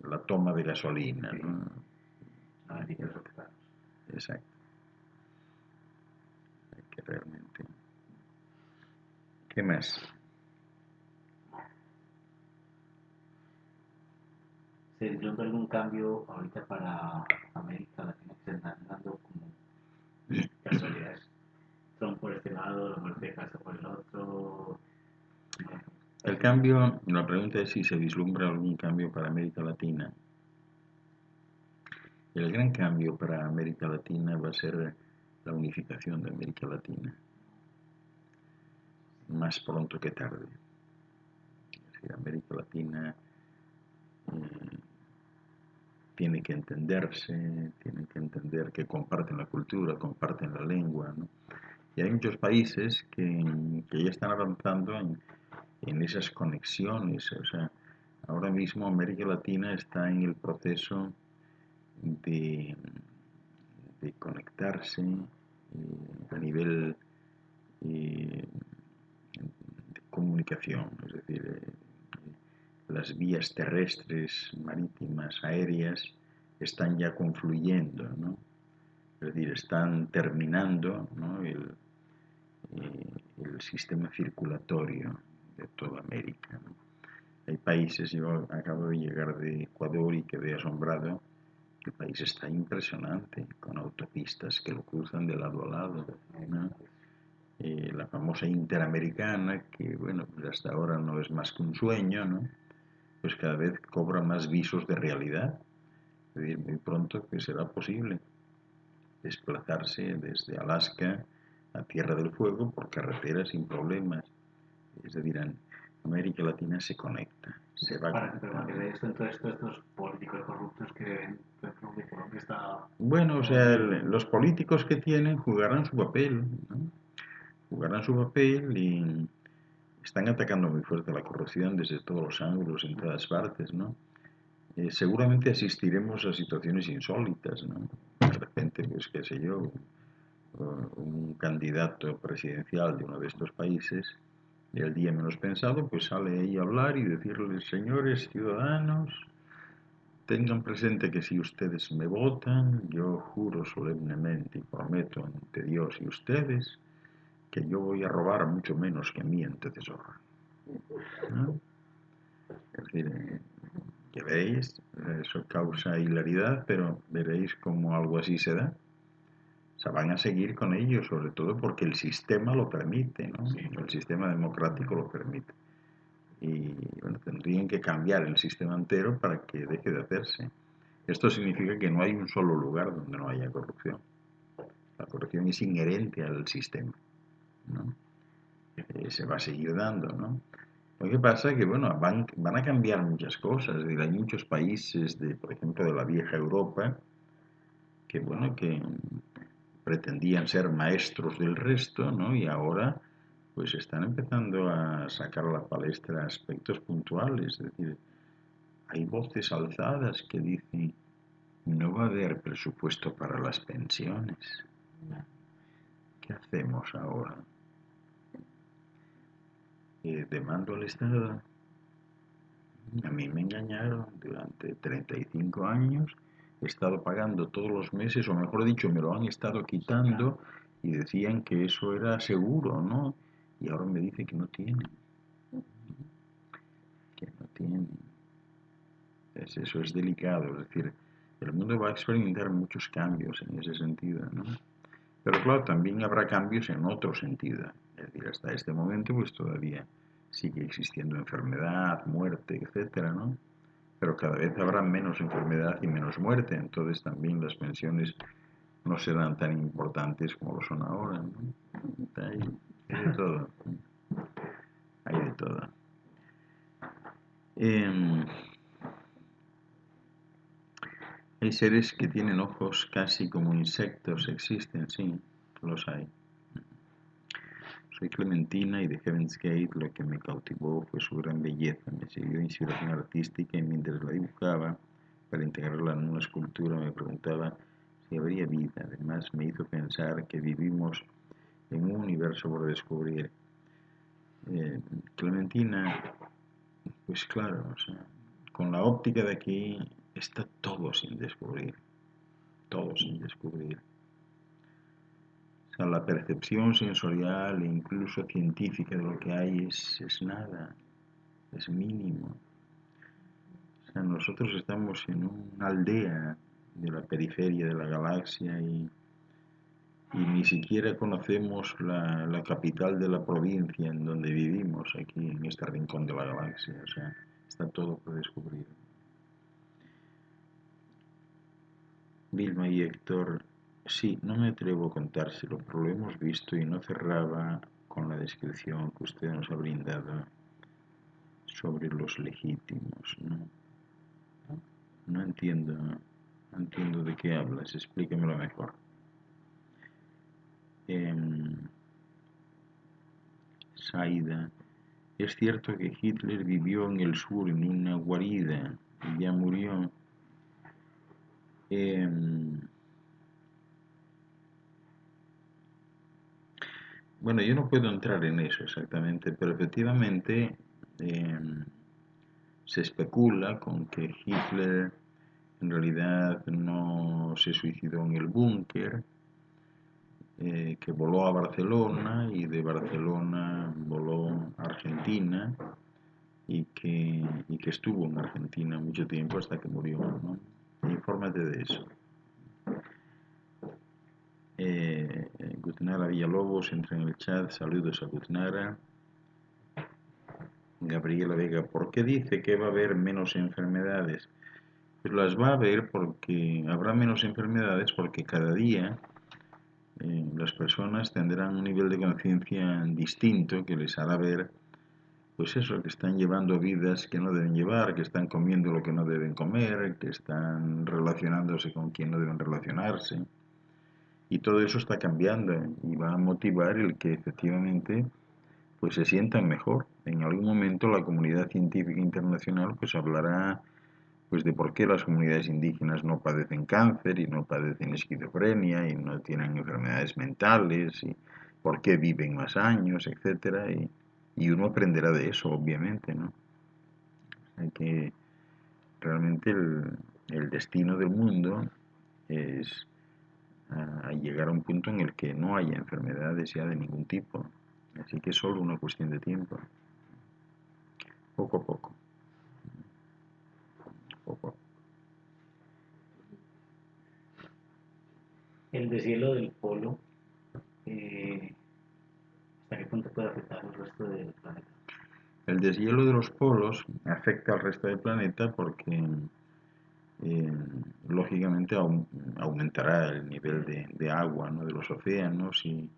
la toma de gasolina, ¿no? Exacto, que realmente. ¿Qué más? ¿Se vislumbra algún cambio ahorita para América Latina que se están dando como casualidades? Trump por este lado, la muerte de Casa por el otro. El cambio, la pregunta es si se vislumbra algún cambio para América Latina. El gran cambio para América Latina va a ser la unificación de América Latina, más pronto que tarde. Es decir, América Latina tiene que entenderse, tiene que entender que comparten la cultura, comparten la lengua, ¿no? Y hay muchos países que ya están avanzando en esas conexiones. O sea, ahora mismo América Latina está en el proceso de, de conectarse a nivel de comunicación, es decir, las vías terrestres, marítimas, aéreas están ya confluyendo, ¿no? Es decir, están terminando, ¿no? El sistema circulatorio de toda América, ¿no? Hay países, yo acabo de llegar de Ecuador y quedé asombrado, el país está impresionante, con autopistas que lo cruzan de lado a lado, ¿no? La famosa Interamericana, que bueno, pues hasta ahora no es más que un sueño, ¿no? Pues cada vez cobra más visos de realidad. Es decir, muy pronto que será posible desplazarse desde Alaska a Tierra del Fuego por carretera sin problemas. Es decir, América Latina se conecta, se va para que de esto, entonces, todos estos políticos corruptos que ven, por ejemplo, que Colombia está. Bueno, o sea, los políticos que tienen jugarán su papel, ¿no? Jugarán su papel y están atacando muy fuerte la corrupción desde todos los ángulos, en todas partes, ¿no? Seguramente asistiremos a situaciones insólitas, ¿no? De repente, pues qué sé yo, un candidato presidencial de uno de estos países, y el día menos pensado, pues sale ahí a hablar y decirles, señores ciudadanos, tengan presente que si ustedes me votan, yo juro solemnemente y prometo ante Dios y ustedes que yo voy a robar mucho menos que mi antecesor, ¿no? Es decir, que veréis, eso causa hilaridad, pero veréis cómo algo así se da. O sea, van a seguir con ello, sobre todo porque el sistema lo permite, ¿no? Sí. El sistema democrático lo permite. Y bueno, tendrían que cambiar el sistema entero para que deje de hacerse. Esto significa que no hay un solo lugar donde no haya corrupción. La corrupción es inherente al sistema, ¿no? Se va a seguir dando, ¿no? Lo que pasa es que, bueno, van a cambiar muchas cosas. Es decir, hay muchos países, por ejemplo, de la vieja Europa, que, bueno, que pretendían ser maestros del resto, ¿no? Y ahora, pues están empezando a sacar a la palestra aspectos puntuales. Es decir, hay voces alzadas que dicen, no va a haber presupuesto para las pensiones. ¿Qué hacemos ahora? Demando al Estado. A mí me engañaron durante 35 años. He estado pagando todos los meses, o mejor dicho, me lo han estado quitando y decían que eso era seguro, ¿no? Y ahora me dicen que no tienen. Que no tienen. Eso es delicado, es decir, el mundo va a experimentar muchos cambios en ese sentido, ¿no? Pero claro, también habrá cambios en otro sentido. Es decir, hasta este momento pues todavía sigue existiendo enfermedad, muerte, etcétera, ¿no? Pero cada vez habrá menos enfermedad y menos muerte, entonces también las pensiones no serán tan importantes como lo son ahora, ¿no? Hay de todo. Hay de todo. Hay seres que tienen ojos casi como insectos, existen, sí, los hay. Soy Clementina y de Heaven's Gate lo que me cautivó fue su gran belleza, me sirvió de inspiración artística y mientras la dibujaba, para integrarla en una escultura, me preguntaba si habría vida. Además, me hizo pensar que vivimos en un universo por descubrir. Clementina, pues claro, o sea, con la óptica de aquí está todo sin descubrir, todo sin descubrir. O sea, la percepción sensorial e incluso científica de lo que hay es nada, es mínimo. O sea, nosotros estamos en una aldea de la periferia de la galaxia y ni siquiera conocemos la capital de la provincia en donde vivimos, aquí en este rincón de la galaxia. O sea, está todo por descubrir. Vilma y Héctor, sí, no me atrevo a contárselo, pero lo hemos visto y no cerraba con la descripción que usted nos ha brindado sobre los legítimos, ¿no? No entiendo, no entiendo de qué hablas, explíquemelo mejor. Saida, es cierto que Hitler vivió en el sur en una guarida y ya murió. Bueno, yo no puedo entrar en eso exactamente, pero efectivamente se especula con que Hitler en realidad no se suicidó en el búnker, que voló a Barcelona y de Barcelona voló a Argentina y que estuvo en Argentina mucho tiempo hasta que murió, ¿no? Infórmate de eso. Gutnara Villalobos entra en el chat, saludos a Gutnara. Gabriela Vega, ¿por qué dice que va a haber menos enfermedades? Pues las va a haber porque habrá menos enfermedades porque cada día las personas tendrán un nivel de conciencia distinto que les hará ver, pues eso, que están llevando vidas que no deben llevar, que están comiendo lo que no deben comer, que están relacionándose con quien no deben relacionarse. Y todo eso está cambiando y va a motivar el que efectivamente pues se sientan mejor. En algún momento la comunidad científica internacional pues hablará pues de por qué las comunidades indígenas no padecen cáncer y no padecen esquizofrenia y no tienen enfermedades mentales y por qué viven más años, etcétera, y uno aprenderá de eso, obviamente, ¿no? O sea que realmente el destino del mundo es a llegar a un punto en el que no haya enfermedades ya de ningún tipo. Así que es solo una cuestión de tiempo. Poco a poco. Poco a poco. El deshielo del polo, ¿hasta qué punto puede afectar al resto del planeta? El deshielo de los polos afecta al resto del planeta porque lógicamente aumentará el nivel de agua, ¿no?, de los océanos y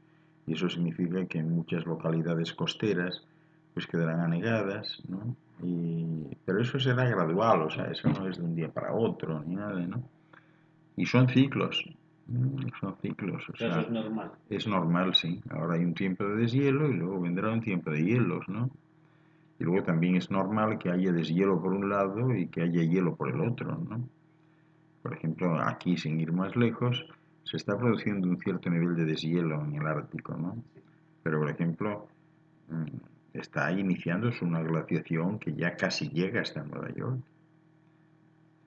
eso significa que muchas localidades costeras pues quedarán anegadas, ¿no? Pero eso será gradual, o sea, eso no es de un día para otro ni nada, ¿no? Y son ciclos, o Eso sea, es normal. es normal, sí. Ahora hay un tiempo de deshielo y luego vendrá un tiempo de hielos, ¿no? Y luego también es normal que haya deshielo por un lado y que haya hielo por el otro, ¿no? Por ejemplo, aquí, sin ir más lejos, se está produciendo un cierto nivel de deshielo en el Ártico, ¿no? Pero, por ejemplo, está iniciándose una glaciación que ya casi llega hasta Nueva York.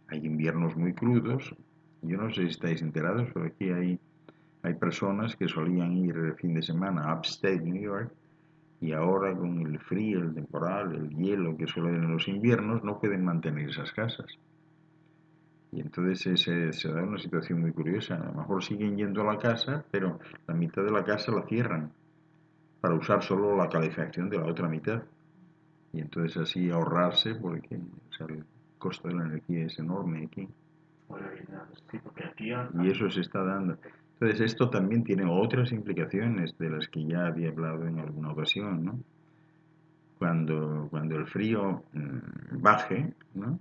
Hay inviernos muy crudos. Yo no sé si estáis enterados, pero aquí hay personas que solían ir el fin de semana a Upstate New York y ahora con el frío, el temporal, el hielo que suele haber en los inviernos, no pueden mantener esas casas. Y entonces se da una situación muy curiosa. A lo mejor siguen yendo a la casa, pero la mitad de la casa la cierran para usar solo la calefacción de la otra mitad. Y entonces así ahorrarse, porque o sea, el costo de la energía es enorme aquí. Y eso se está dando. Entonces esto también tiene otras implicaciones de las que ya había hablado en alguna ocasión, ¿no? Cuando el frío baje, ¿no?,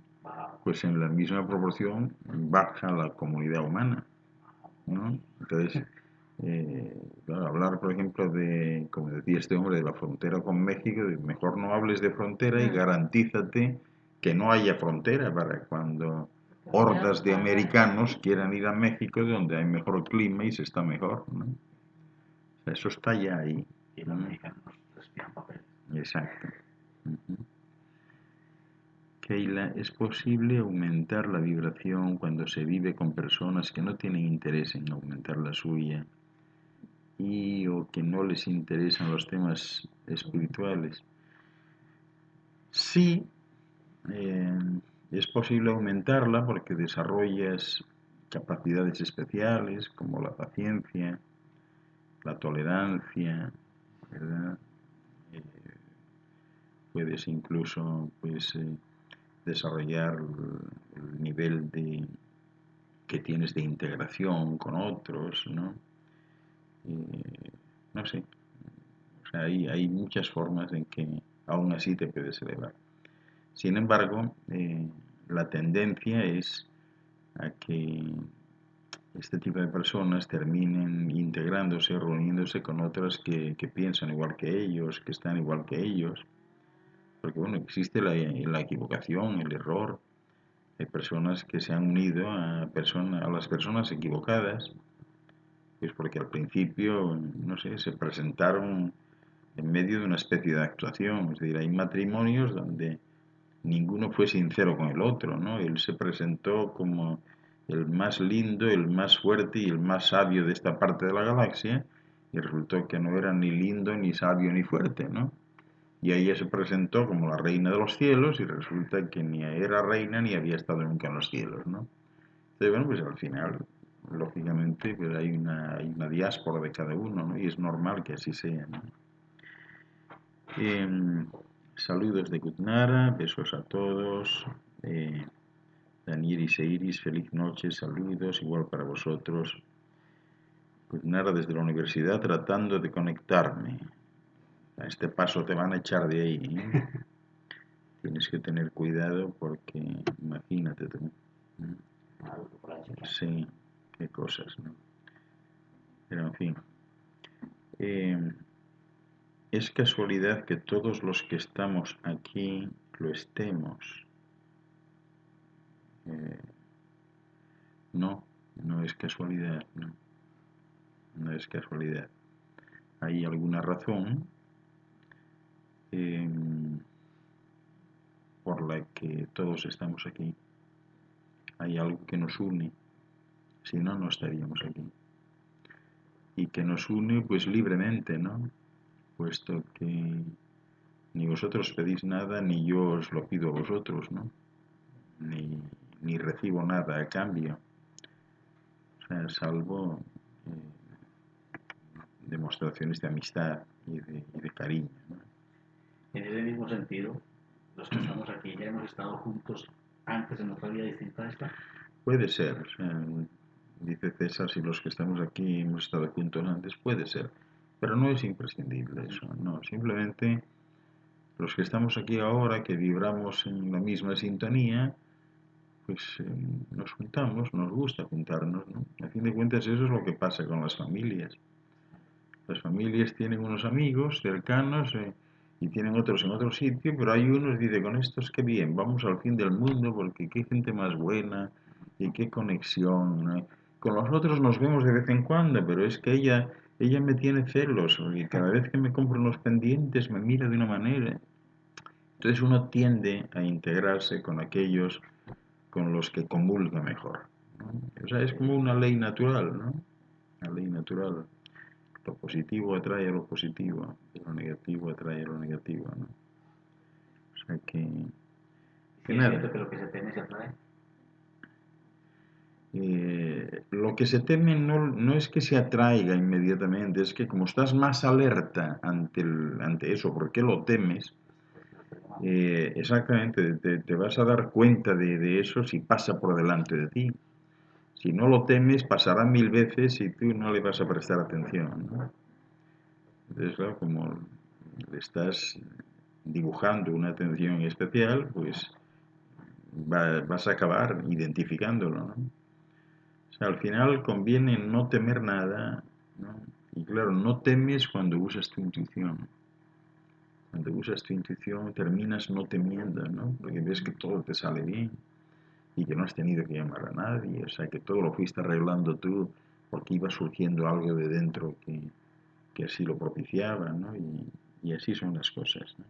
pues en la misma proporción baja la comunidad humana, ¿no? Entonces, claro, hablar, por ejemplo, de, como decía este hombre, de la frontera con México, mejor no hables de frontera y garantízate que no haya frontera para cuando hordas de americanos quieran ir a México, donde hay mejor clima y se está mejor, ¿no? O sea, eso está ya ahí. Y los mexicanos respiran papel. Exacto. Keila, ¿es posible aumentar la vibración cuando se vive con personas que no tienen interés en aumentar la suya y o que no les interesan los temas espirituales? Sí, eh, es posible aumentarla porque desarrollas capacidades especiales como la paciencia, la tolerancia, ¿verdad? Eh, puedes incluso pues, desarrollar el nivel que tienes de integración con otros, ¿no? No sé, o sea, hay muchas formas en que aún así te puedes elevar. Sin embargo, la tendencia es a que este tipo de personas terminen integrándose, reuniéndose con otras que piensan igual que ellos, que están igual que ellos, porque bueno, existe la equivocación, el error. Hay personas que se han unido a las personas equivocadas, pues porque al principio, no sé, se presentaron en medio de una especie de actuación. Es decir, hay matrimonios donde ninguno fue sincero con el otro, ¿no? Él se presentó como el más lindo, el más fuerte y el más sabio de esta parte de la galaxia, y resultó que no era ni lindo, ni sabio, ni fuerte, ¿no? Y ella se presentó como la reina de los cielos y resulta que ni era reina ni había estado nunca en los cielos, ¿no? Entonces, bueno, pues al final, lógicamente, pues hay una diáspora de cada uno, ¿no? Y es normal que así sea, ¿no? Saludos de Gutnara, besos a todos. Daniel y Seiris, feliz noche, saludos, igual para vosotros. Gutnara desde la universidad tratando de conectarme. A este paso te van a echar de ahí, ¿eh? Tienes que tener cuidado porque imagínate tú. Sí, qué cosas, ¿no? Pero en fin. Es casualidad que todos los que estamos aquí lo estemos. No, no es casualidad, no. No es casualidad. Hay alguna razón por la que todos estamos aquí. Hay algo que nos une, si no, no estaríamos aquí. Y que nos une pues libremente, ¿no? Puesto que ni vosotros pedís nada, ni yo os lo pido a vosotros, ¿no? Ni recibo nada a cambio. O sea, salvo demostraciones de amistad y de cariño, ¿no? En ese mismo sentido, los que estamos aquí ya hemos estado juntos antes en otra vida distinta a esta. Puede ser, o sea, dice César, si los que estamos aquí hemos estado juntos antes, puede ser, pero no es imprescindible eso, no, simplemente los que estamos aquí ahora, que vibramos en la misma sintonía, pues nos juntamos, nos gusta juntarnos, ¿no? A fin de cuentas eso es lo que pasa con las familias. Las familias tienen unos amigos cercanos y tienen otros en otro sitio, pero hay unos, dice, con estos qué bien, vamos al fin del mundo porque qué gente más buena y qué conexión, ¿no? Con los otros nos vemos de vez en cuando, pero es que ella me tiene celos y cada vez que me compro unos pendientes me mira de una manera. Entonces uno tiende a integrarse con aquellos con los que comulga mejor, ¿no? O sea, es como una ley natural, ¿no? Una ley natural. Lo positivo atrae a lo positivo, y lo negativo atrae a lo negativo, ¿no? O sea que Sí, es nada. cierto que lo que se teme se atrae. Lo que se teme no es que se atraiga inmediatamente, es que como estás más alerta ante eso, ¿por qué lo temes? Exactamente, te vas a dar cuenta de eso si pasa por delante de ti. Si no lo temes, pasará 1000 veces y tú no le vas a prestar atención, ¿no? Entonces, claro, como le estás dibujando una atención especial, pues vas a acabar identificándolo, ¿no? O sea, al final conviene no temer nada, ¿no? Y claro, no temes cuando usas tu intuición. Cuando usas tu intuición terminas no temiendo, ¿no? Porque ves que todo te sale bien y que no has tenido que llamar a nadie, o sea, que todo lo fuiste arreglando tú porque iba surgiendo algo de dentro que así lo propiciaba, ¿no? Y así son las cosas, ¿no?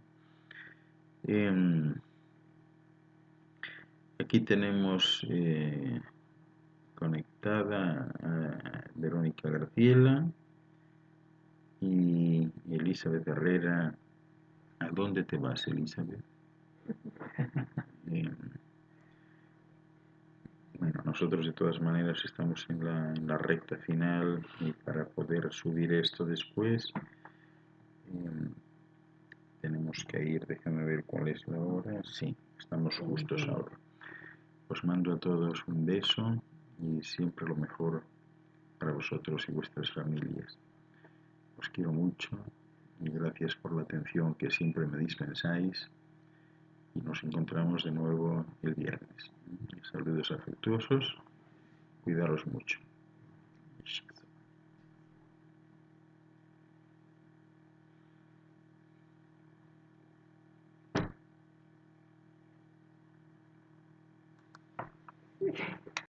Aquí tenemos conectada a Verónica Graciela y Elizabeth Herrera. ¿A dónde te vas, Elizabeth? Eh, bueno, nosotros de todas maneras estamos en la recta final y para poder subir esto después tenemos que ir, déjame ver cuál es la hora. Sí, estamos justos ahora. Os mando a todos un beso y siempre lo mejor para vosotros y vuestras familias. Os quiero mucho y gracias por la atención que siempre me dispensáis y nos encontramos de nuevo el viernes. Saludos afectuosos, cuidaros mucho.